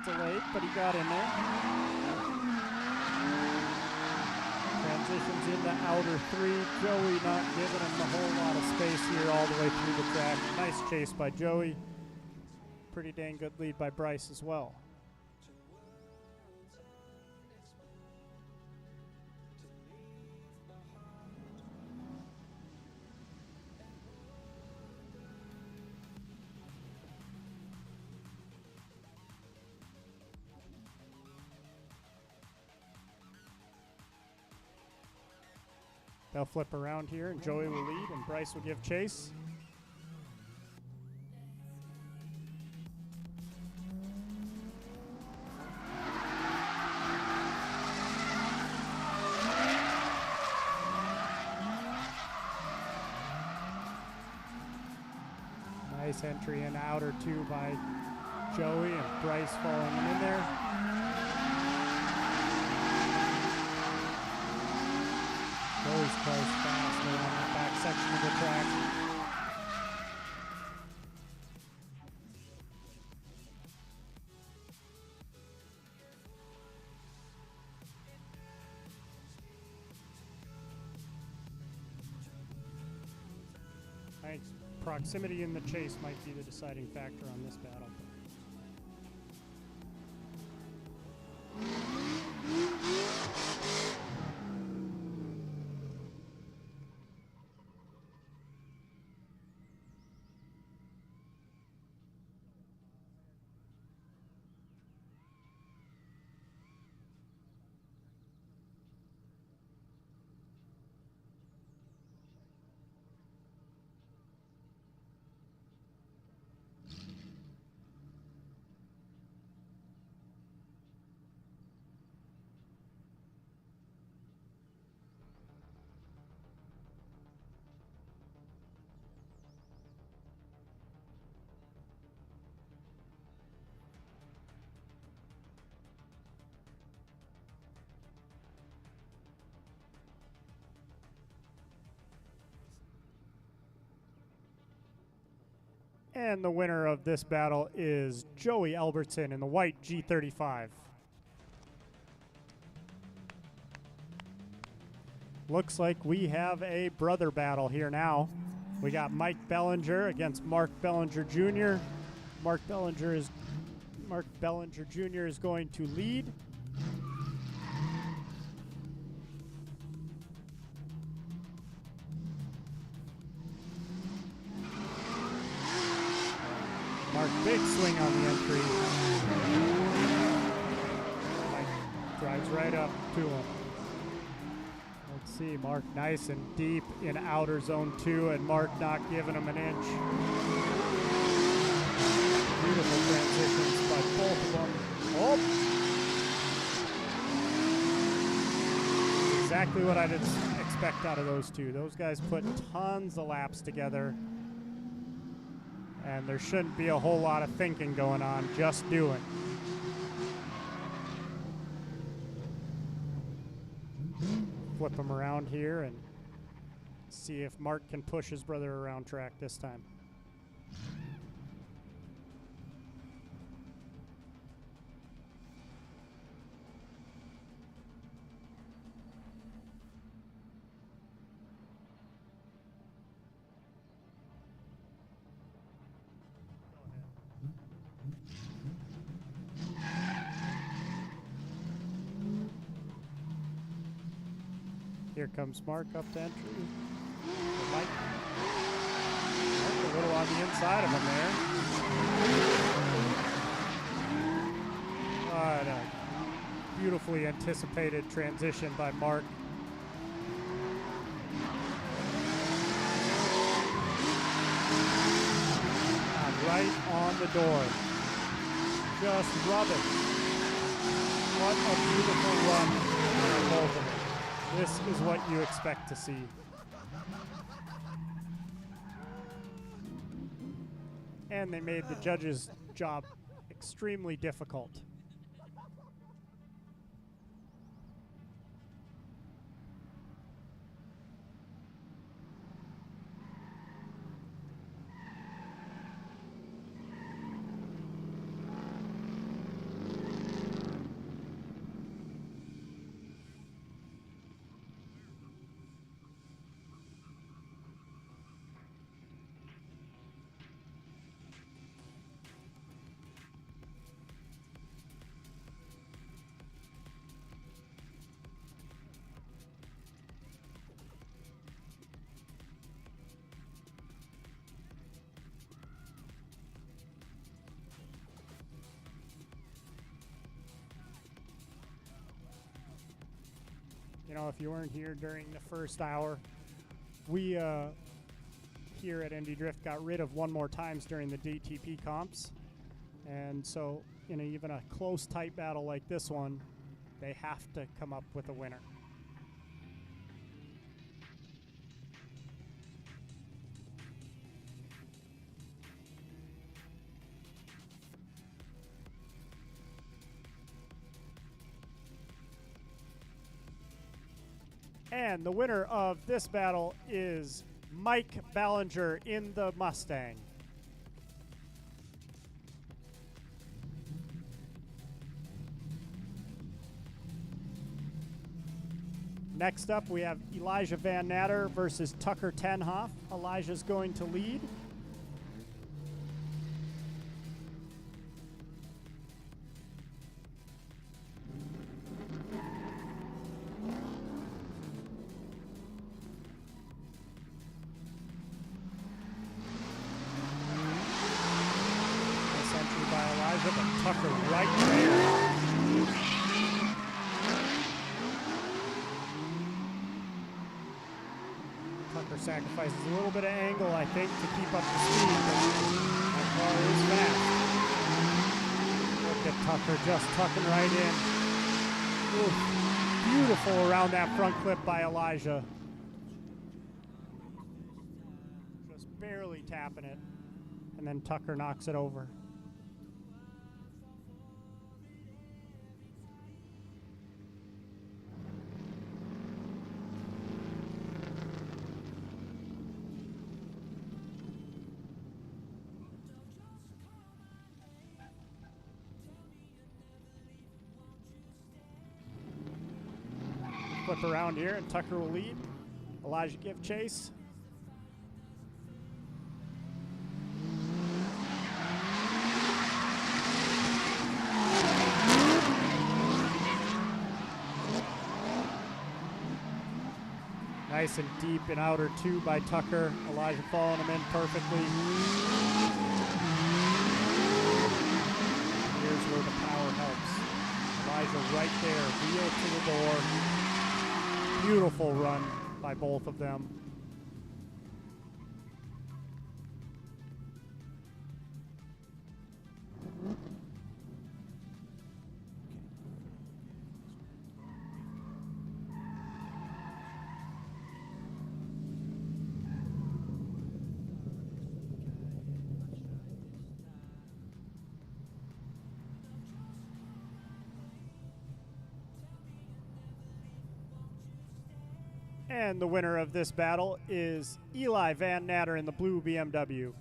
delayed, but he got in there. Transitions into outer three. Joey not giving him a whole lot of space here all the way through the track. Nice chase by Joey. Pretty dang good lead by Bryce as well. They'll flip around here, and Joey will lead, and Bryce will give chase. Nice entry in outer two by Joey, and Bryce following him in there. Joey's close fast there on that back section of the track. I think proximity in the chase might be the deciding factor on this battle. And the winner of this battle is Joey Albertson in the white G35. Looks like we have a brother battle here now. We got Mike Bellinger against Mark Bellinger Jr. Mark Bellinger Jr. is going to lead. Mark, big swing on the entry. Mike drives right up to him. Let's see, Mark nice and deep in outer zone 2, and Mark not giving him an inch. Beautiful transitions by both of them. Oh! Exactly what I didn't expect out of those two. Those guys put tons of laps together. And there shouldn't be a whole lot of thinking going on, just doing. Flip him around here and see if Mark can push his brother around track this time. Here comes Mark up to entry. Mike. A little on the inside of him there. What a beautifully anticipated transition by Mark. Right on the door. Just rub it. What a beautiful run on both of them. This is what you expect to see. And they made the judges' job extremely difficult. You know, if you weren't here during the first hour, we here at Indy Drift got rid of one more times during the DTP comps. And so in even a close, tight battle like this one, they have to come up with a winner. And the winner of this battle is Mike Ballinger in the Mustang. Next up, we have Elijah Van Natter versus Tucker Tenhoff. Elijah's going to lead. Tucker right there. Tucker sacrifices a little bit of angle, I think, to keep up the speed, but that car is fast. Look at Tucker just tucking right in. Oof. Beautiful around that front clip by Elijah. Just barely tapping it, and then Tucker knocks it over. Flip around here and Tucker will lead. Elijah give chase. Nice and deep in outer two by Tucker. Elijah following him in perfectly. Here's where the power helps. Elijah right there, wheel to the door. Beautiful run by both of them. And the winner of this battle is Eli Van Natter in the blue BMW.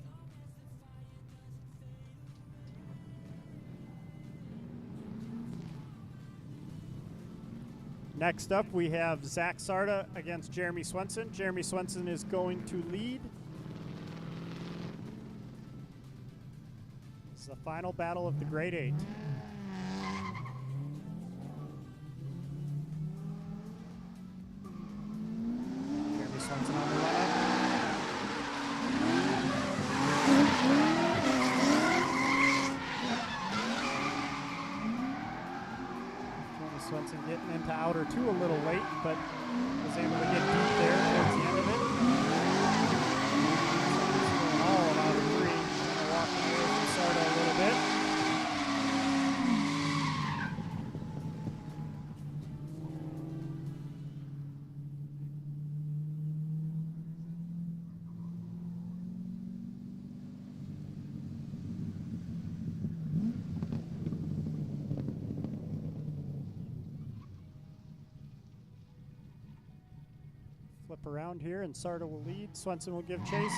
Next up, we have Zach Sarda against Jeremy Swenson. Jeremy Swenson is going to lead. This is the final battle of the Grade 8. Swenson on the run up. Jonas Swenson getting into outer 2 a little late, but was able to get deep there towards the end of it. Going all of outer 3, kind of walking away from Sarda a little bit. Flip around here, and Sarda will lead. Swenson will give chase.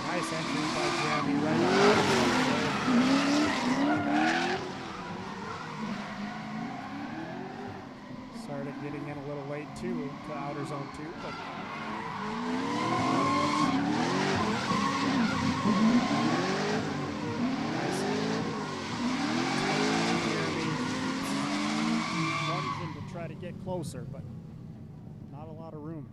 Nice entry by Jeremy right on. Sarda getting in a little late too to outer zone 2, but try to get closer, but not a lot of room.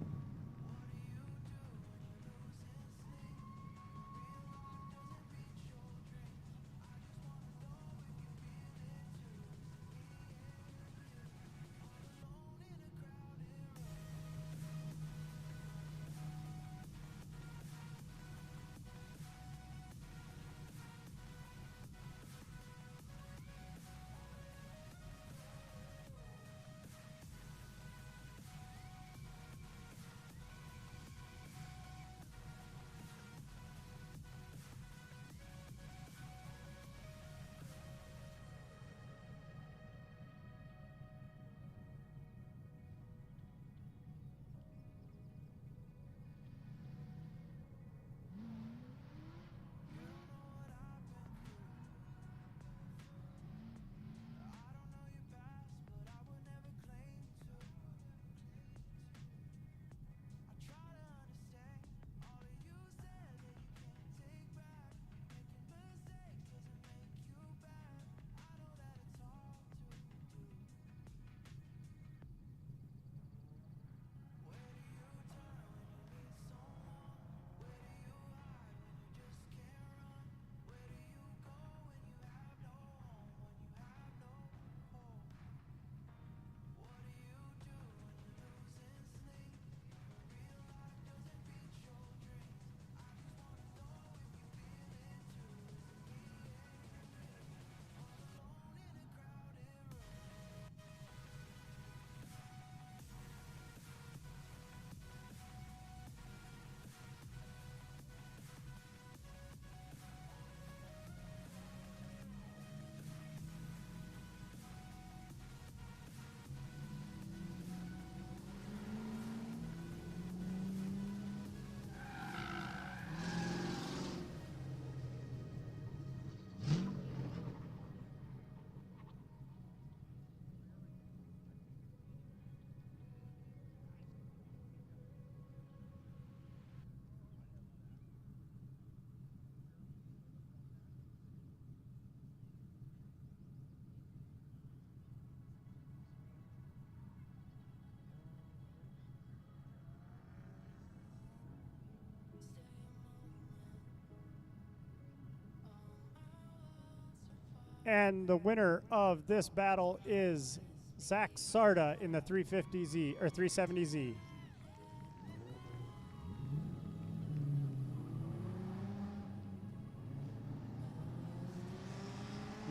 And the winner of this battle is Zach Sarda in the 350Z or 370Z.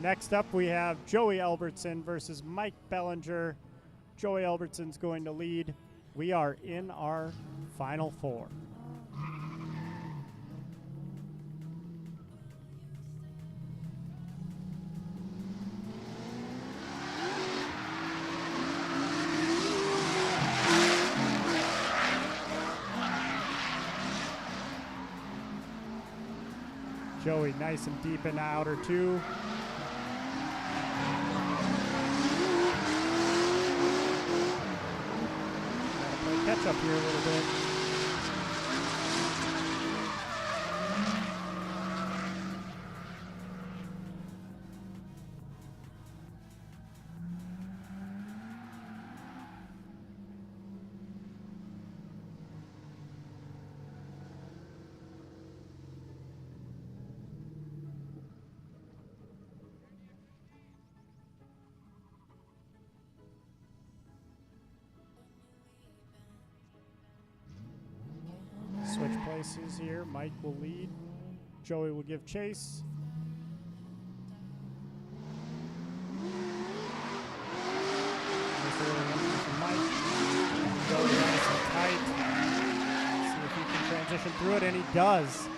Next up, we have Joey Albertson versus Mike Bellinger. Joey Albertson's going to lead. We are in our final 4. Joey nice and deep in outer 2. Gotta play catch up here a little bit. places here. Mike will lead. Joey will give chase. Nice early entry from Mike. Joey nice and tight. See if he can transition through it, and he does.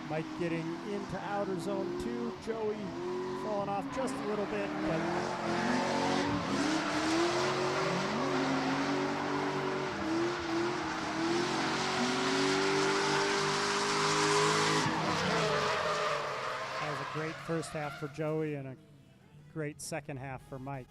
Mike getting into outer zone 2. Joey falling off just a little bit, but that was a great first half for Joey and a great second half for Mike.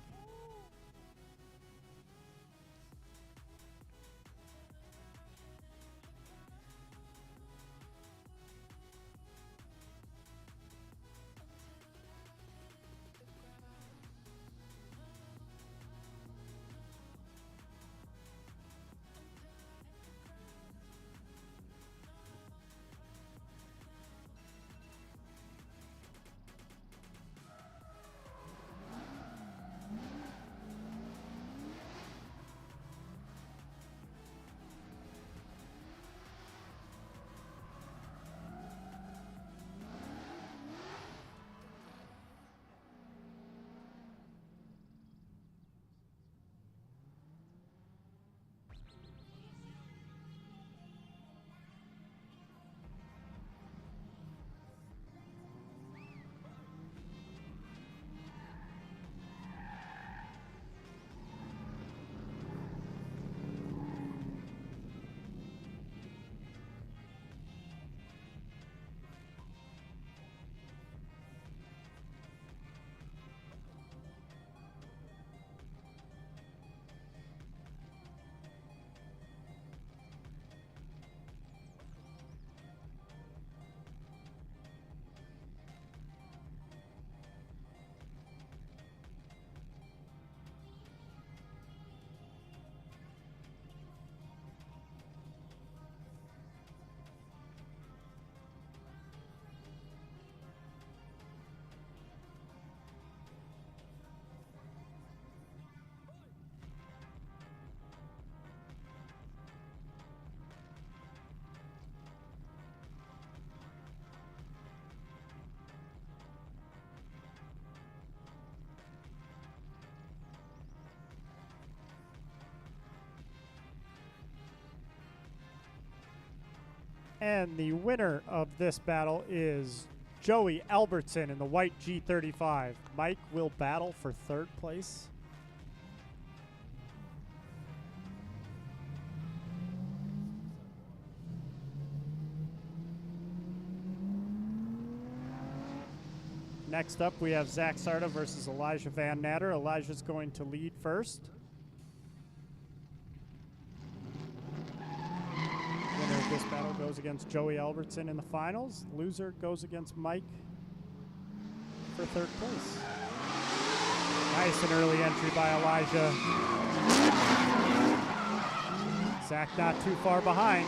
And the winner of this battle is Joey Albertson in the white G35. Mike will battle for third place. Next up, we have Zach Sarda versus Elijah Van Natter. Elijah's going to lead first. Winner of this battle goes against Joey Albertson in the finals. Loser goes against Mike for third place. Nice and early entry by Elijah. Zach not too far behind.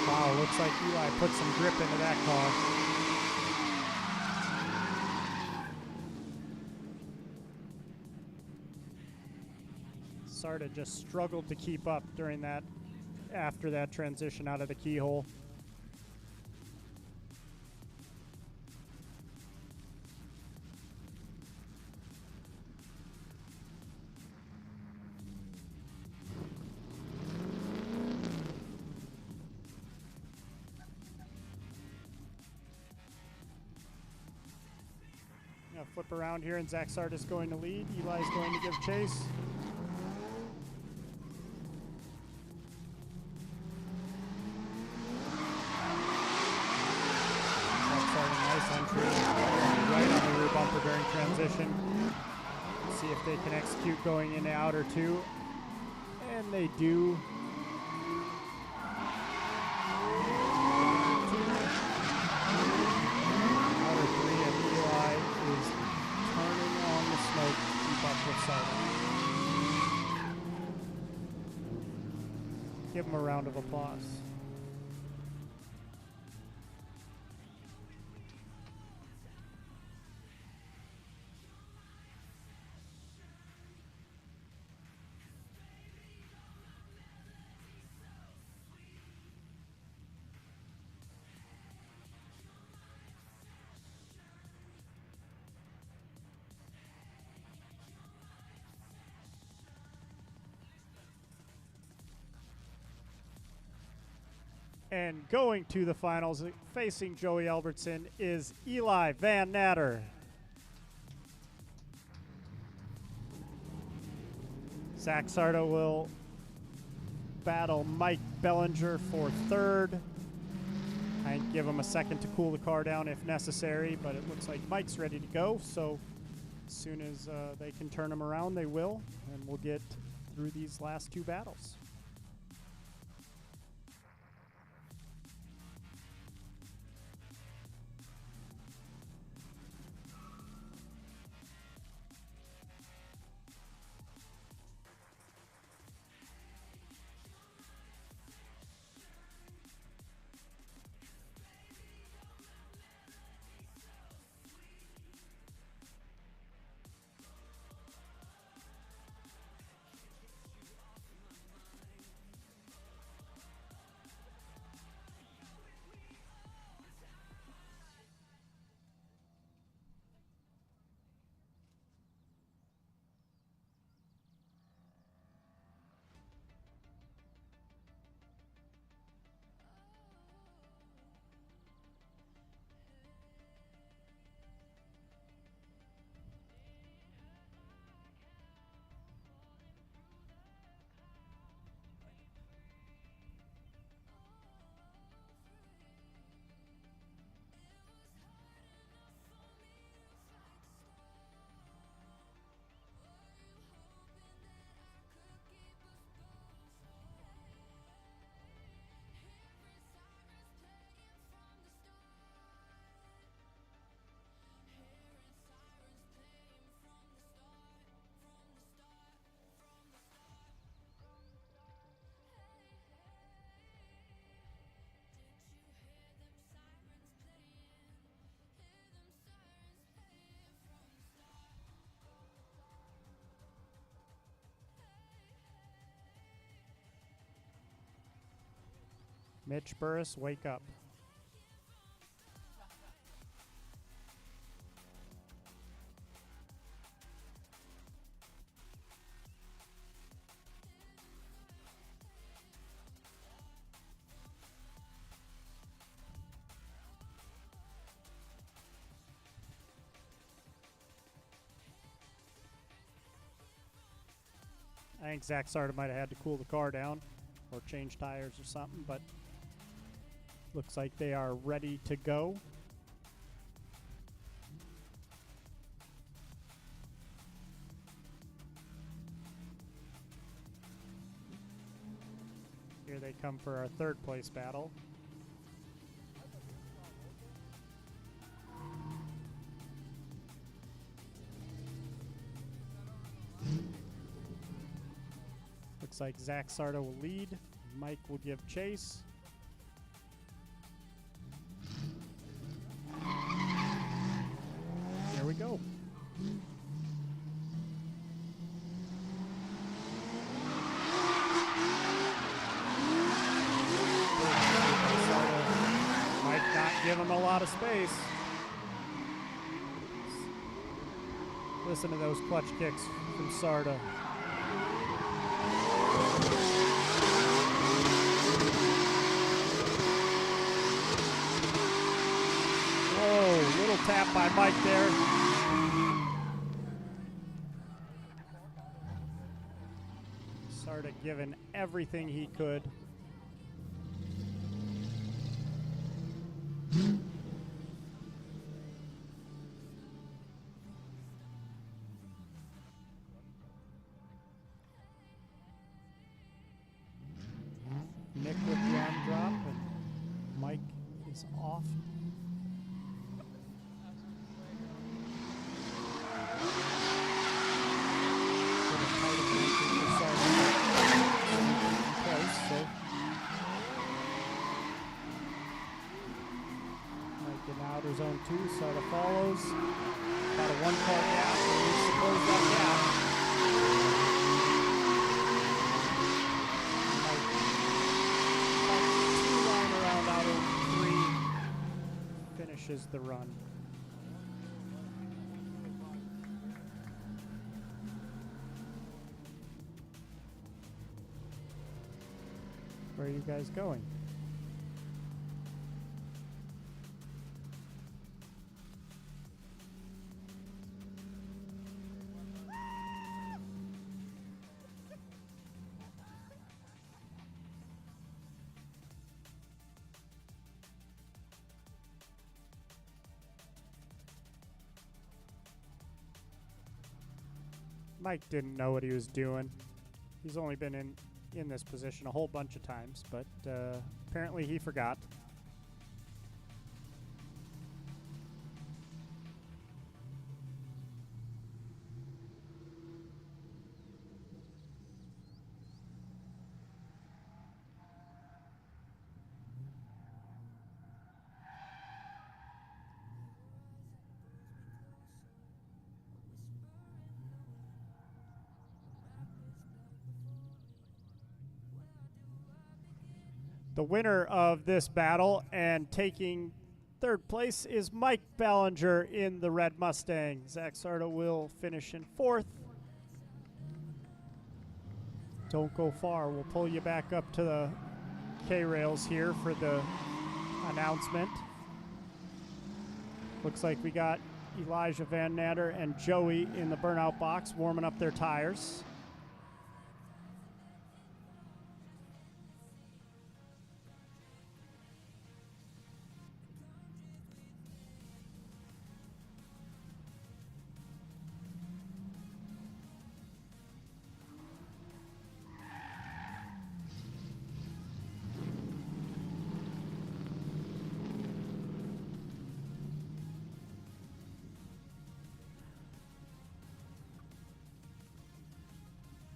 Wow, looks like Eli put some grip into that car. Sarda just struggled to keep up during that, after that transition out of the keyhole. Gonna flip around here, and Zach Sarda's going to lead. Eli's going to give chase. Right on the rear bumper during transition. See if they can execute going into outer 2. And they do. Outer 3, and Eli is turning on the smoke to keep up with Sarda. Give him a round of applause. And going to the finals, facing Joey Albertson, is Eli Van Natter. Zach Sarda will battle Mike Bellinger for third. I give him a second to cool the car down if necessary, but it looks like Mike's ready to go. So as soon as they can turn him around, they will, and we'll get through these last two battles. Mitch Burris, wake up. I think Zach Sarda might have had to cool the car down or change tires or something, but looks like they are ready to go. Here they come for our third place battle. Looks like Zach Sarda will lead. Mike will give chase. Here we go. Might not give him a lot of space. Listen to those clutch kicks from Sarda. Whoa, little tap by Mike there. Sarda giving everything he could. Nick with the arm drop, and Mike is off. Mike in outer zone 2, Sarda follows. About a 1-car gap, and he needs to close that gap. Finishes the run. Where are you guys going? Mike didn't know what he was doing. He's only been in this position a whole bunch of times, but apparently he forgot. The winner of this battle and taking third place is Mike Ballinger in the red Mustang. Zach Sarda will finish in fourth. Don't go far. We'll pull you back up to the K-rails here for the announcement. Looks like we got Elijah Van Natter and Joey in the burnout box warming up their tires.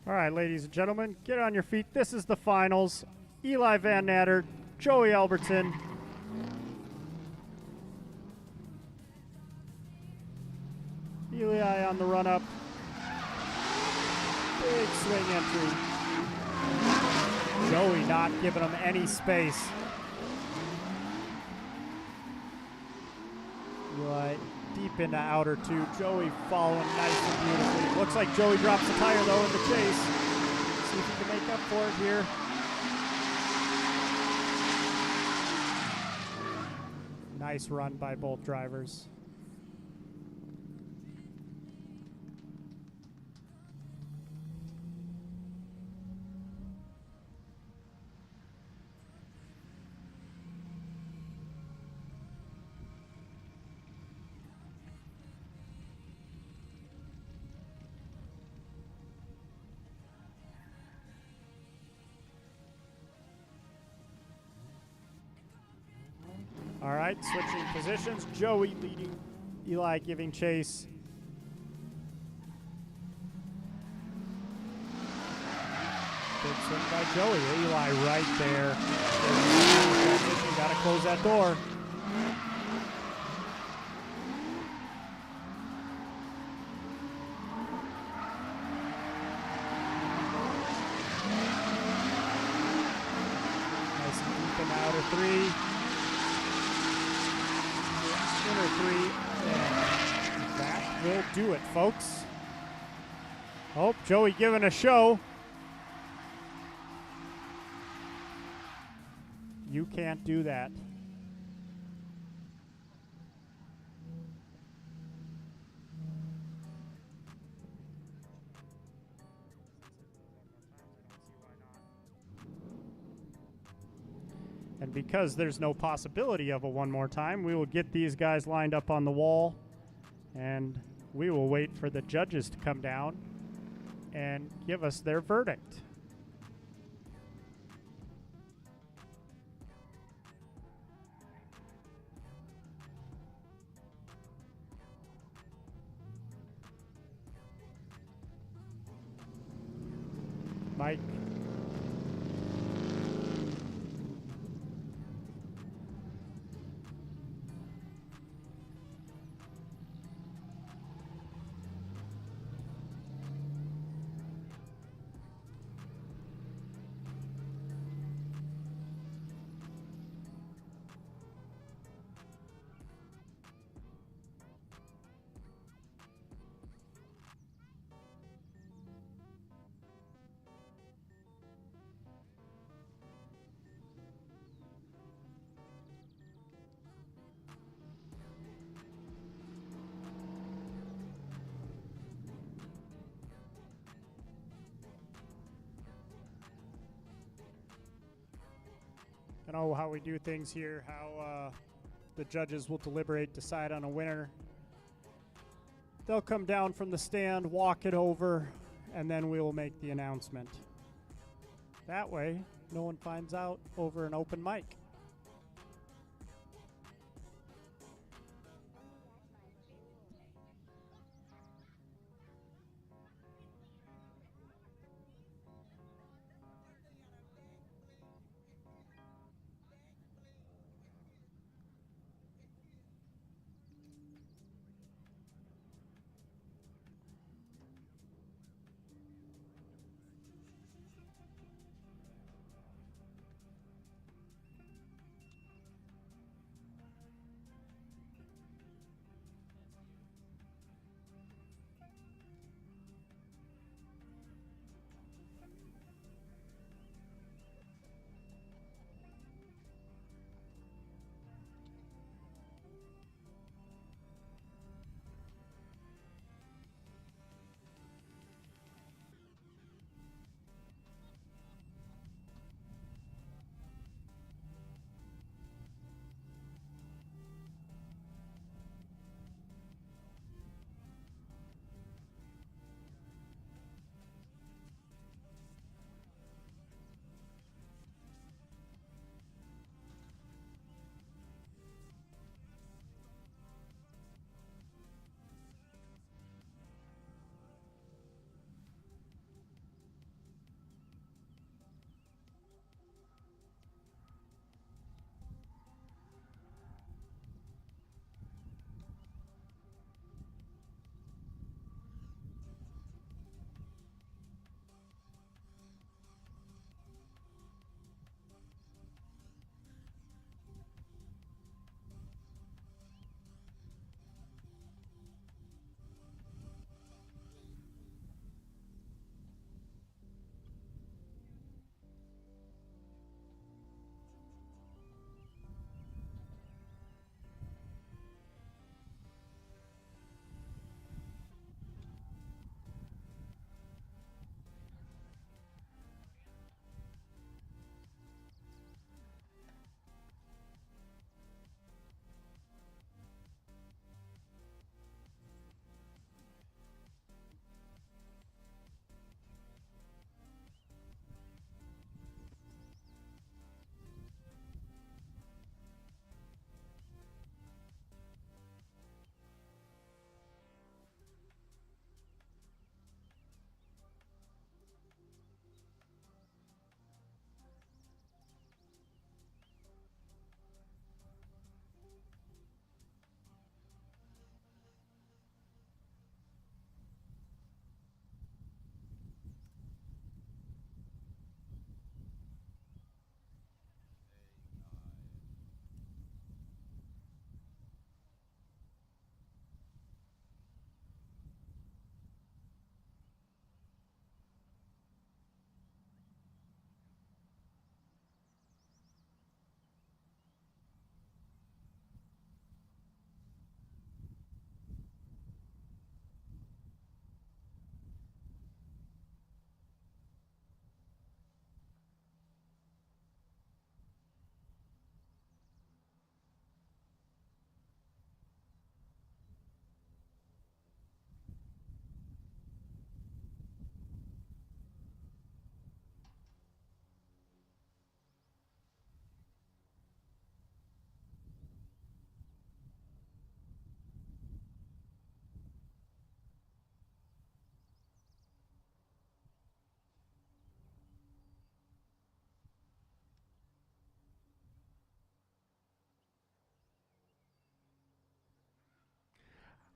All right, ladies and gentlemen, get on your feet. This is the finals. Eli Van Natter, Joey Albertson. Eli on the run-up. Big swing entry. Joey not giving him any space. Eli deep into outer two. Joey following nice and beautifully. Looks like Joey drops the tire though in the chase. See if he can make up for it here. Nice run by both drivers. All right, switching positions. Joey leading, Eli giving chase. Big swing by Joey. Eli right there. Got to close that door. Nice and deep in the outer three. Inner three, and that will do it, folks. Oh, Joey giving a show. You can't do that. And because there's no possibility of a one more time, we will get these guys lined up on the wall, and we will wait for the judges to come down and give us their verdict. Mike. I know how we do things here, how the judges will deliberate, decide on a winner. They'll come down from the stand, walk it over, and then we will make the announcement. That way, no one finds out over an open mic.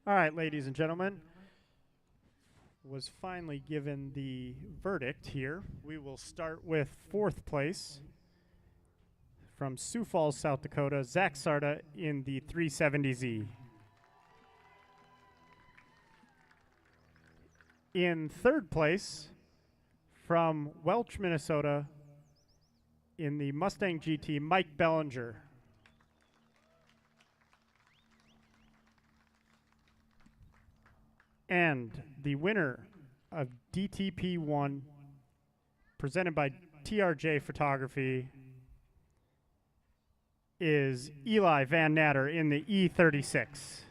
All right, ladies and gentlemen, was finally given the verdict here. We will start with fourth place from Sioux Falls, South Dakota, Zach Sarda in the 370Z. In third place from Welch, Minnesota, in the Mustang GT, Mike Bellinger. And the winner of DTP1, presented by TRJ Photography, is Eli Van Natter in the E36.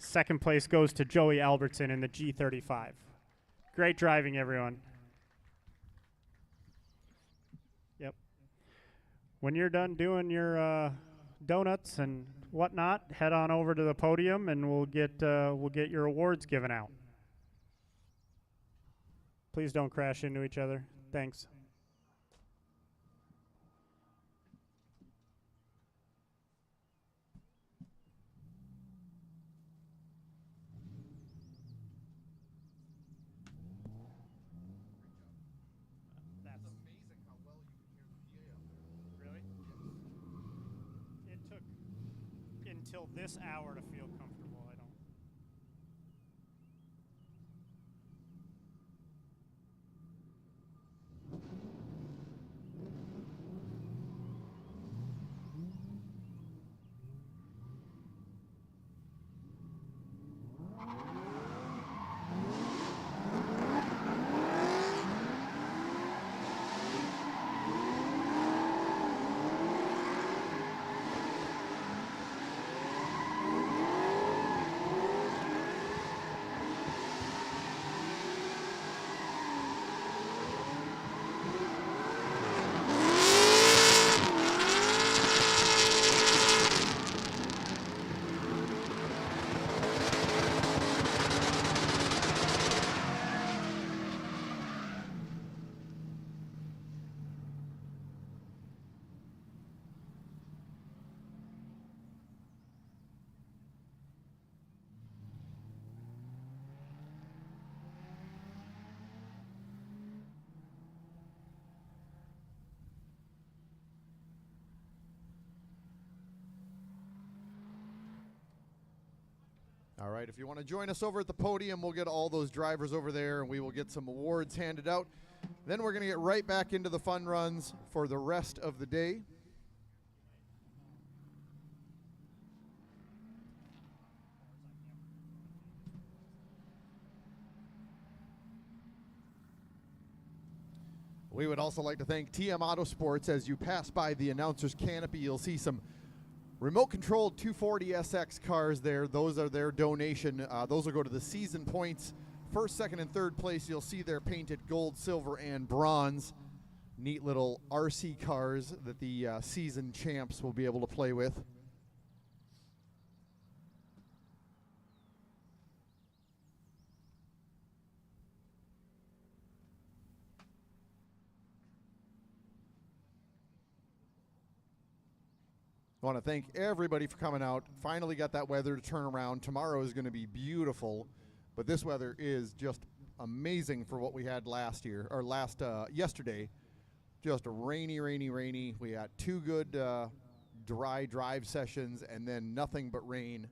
Second place goes to Joey Albertson in the G35. Great driving, everyone. Yep. When you're done doing your donuts and whatnot, head on over to the podium and we'll get your awards given out. Please don't crash into each other. Thanks. That's amazing how well you can hear the PA up there. Really? Yes. It took until this hour to feel comfortable. I don't. All right, if you want to join us over at the podium, we'll get all those drivers over there and we will get some awards handed out. Then we're going to get right back into the fun runs for the rest of the day. We would also like to thank TM Autosports. As you pass by the announcer's canopy, you'll see some remote-controlled 240SX cars there. Those are their donation. Those will go to the season points. First, second, and third place, you'll see they're painted gold, silver, and bronze. Neat little RC cars that the season champs will be able to play with. I want to thank everybody for coming out. Finally got that weather to turn around. Tomorrow is going to be beautiful, but this weather is just amazing for what we had yesterday. Just rainy, rainy, rainy. We had 2 good dry drive sessions and then nothing but rain.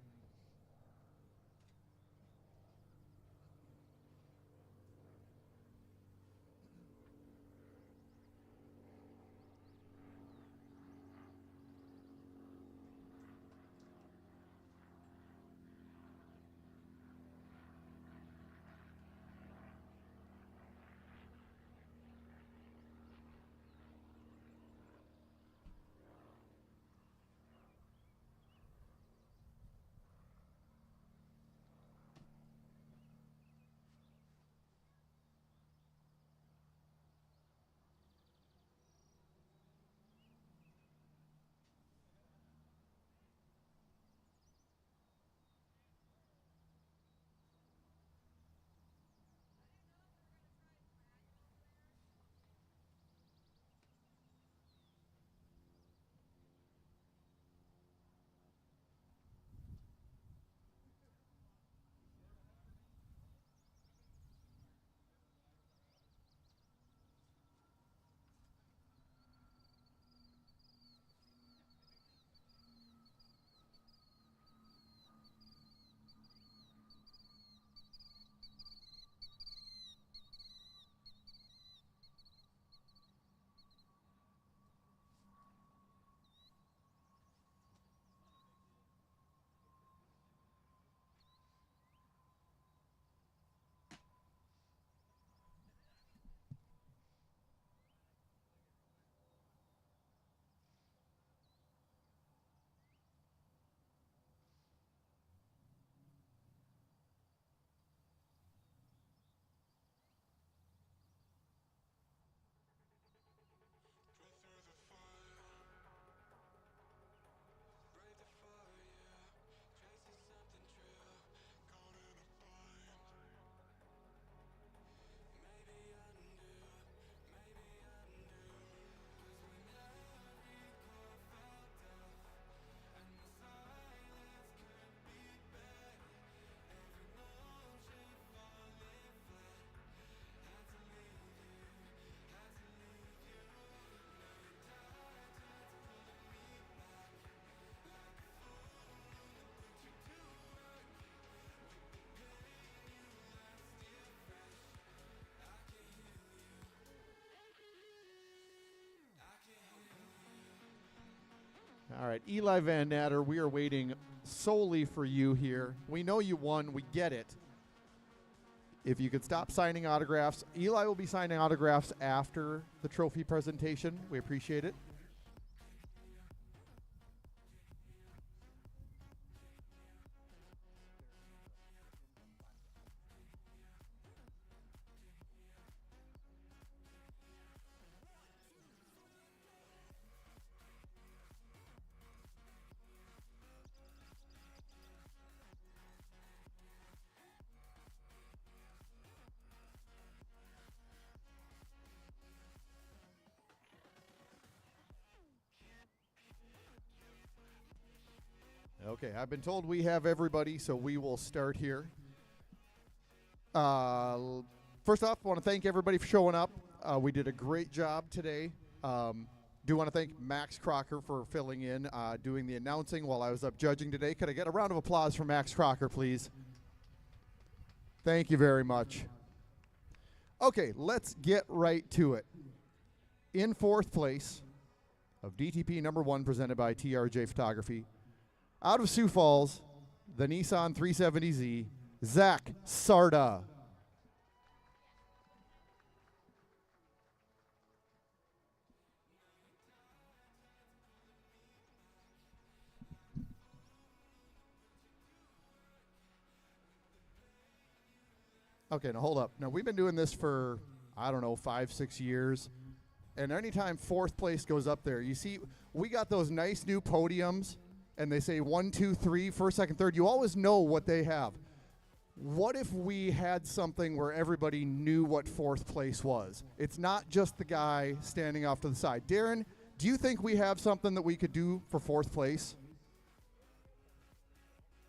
All right, Eli Van Natter, we are waiting solely for you here. We know you won. We get it. If you could stop signing autographs, Eli will be signing autographs after the trophy presentation. We appreciate it. Okay, I've been told we have everybody, so we will start here. First off, I want to thank everybody for showing up. We did a great job today. Do want to thank Max Crocker for filling in, doing the announcing while I was up judging today. Could I get a round of applause for Max Crocker, please? Thank you very much. Okay, let's get right to it. In fourth place of DTP number 1 presented by TRJ Photography, out of Sioux Falls, the Nissan 370Z, Zach Sarda. Okay, now hold up. Now, we've been doing this for, I don't know, 5-6 years. And anytime fourth place goes up there, you see, we got those nice new podiums, and they say 1, 2, 3, first, second, third. You always know what they have. What if we had something where everybody knew what fourth place was? It's not just the guy standing off to the side. Darren, do you think we have something that we could do for fourth place?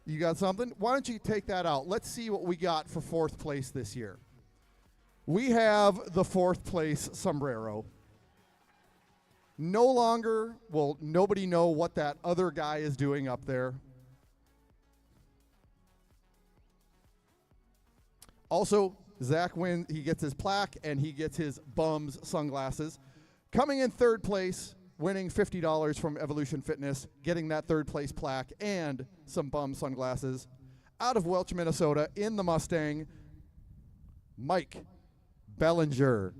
You got something? Why don't you take that out? Let's see what we got for fourth place this year. We have the fourth place sombrero. No longer will nobody know what that other guy is doing up there. Also, Zach wins. He gets his plaque and he gets his BUMZ Sunglasses. Coming in third place, winning $50 from Evolution Fitness, getting that third place plaque and some BUMZ Sunglasses. Out of Welch, Minnesota, in the Mustang, Mike Bellinger.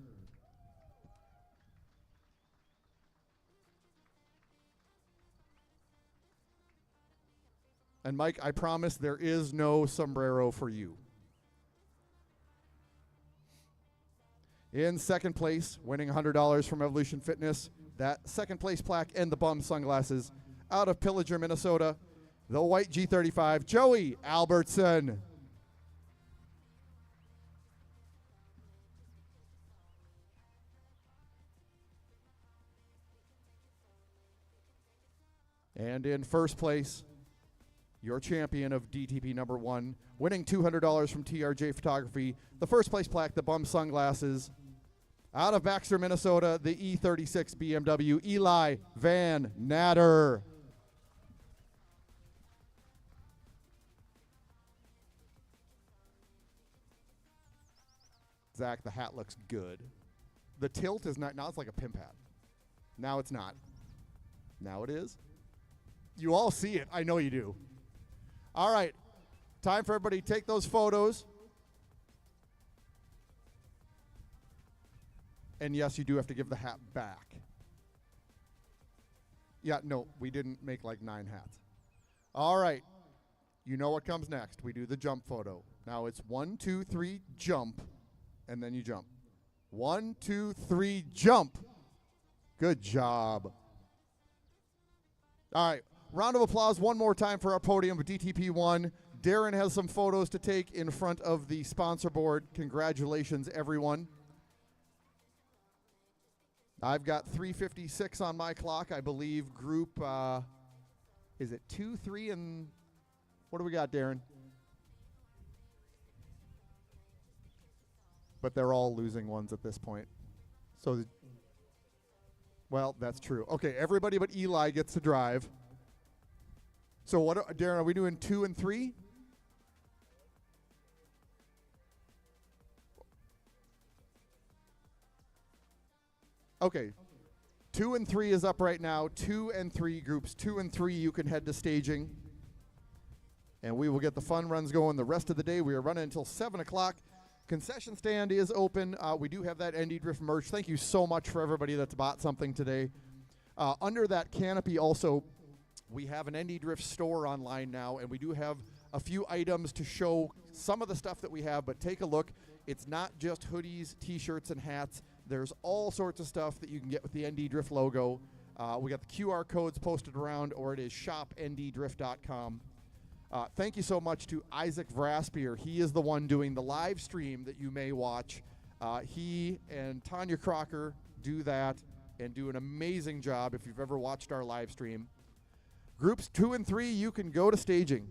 And Mike, I promise there is no sombrero for you. In second place, winning $100 from Evolution Fitness, that second place plaque and the BUMZ Sunglasses. Out of Pillager, Minnesota, the white G35, Joey Albertson. And in first place, your champion of DTP number 1, winning $200 from TRJ Photography, the first place plaque, the BUMZ Sunglasses. Out of Baxter, Minnesota, the E36 BMW, Eli Van Natter. Zach, the hat looks good. The tilt is not, now it's like a pimp hat. Now it's not. Now it is. You all see it. I know you do. All right. Time for everybody to take those photos. And yes, you do have to give the hat back. Yeah, no, we didn't make like 9 hats. All right. You know what comes next. We do the jump photo. Now it's 1, 2, 3, jump. And then you jump. 1, 2, 3, jump. Good job. All right. Round of applause one more time for our podium of DTP1. Darren has some photos to take in front of the sponsor board. Congratulations, everyone. I've got 3:56 on my clock. I believe group, is it 2, 3, and what do we got, Darren? But they're all losing ones at this point. So, well, that's true. Okay, everybody but Eli gets to drive. So what, Darren, are we doing 2 and 3? Okay. 2 and 3 is up right now. 2 and 3, groups 2 and 3, you can head to staging. And we will get the fun runs going the rest of the day. We are running until 7 o'clock. Concession stand is open. We do have that ND Drift merch. Thank you so much for everybody that's bought something today. Under that canopy also, we have an ND Drift store online now, and we do have a few items to show some of the stuff that we have, but take a look. It's not just hoodies, t-shirts, and hats. There's all sorts of stuff that you can get with the ND Drift logo. We got the QR codes posted around, or it is shopnddrift.com. Thank you so much to Isaac Vraspier. He is the one doing the live stream that you may watch. He and Tanya Crocker do that and do an amazing job if you've ever watched our live stream. Groups 2 and 3, you can go to staging.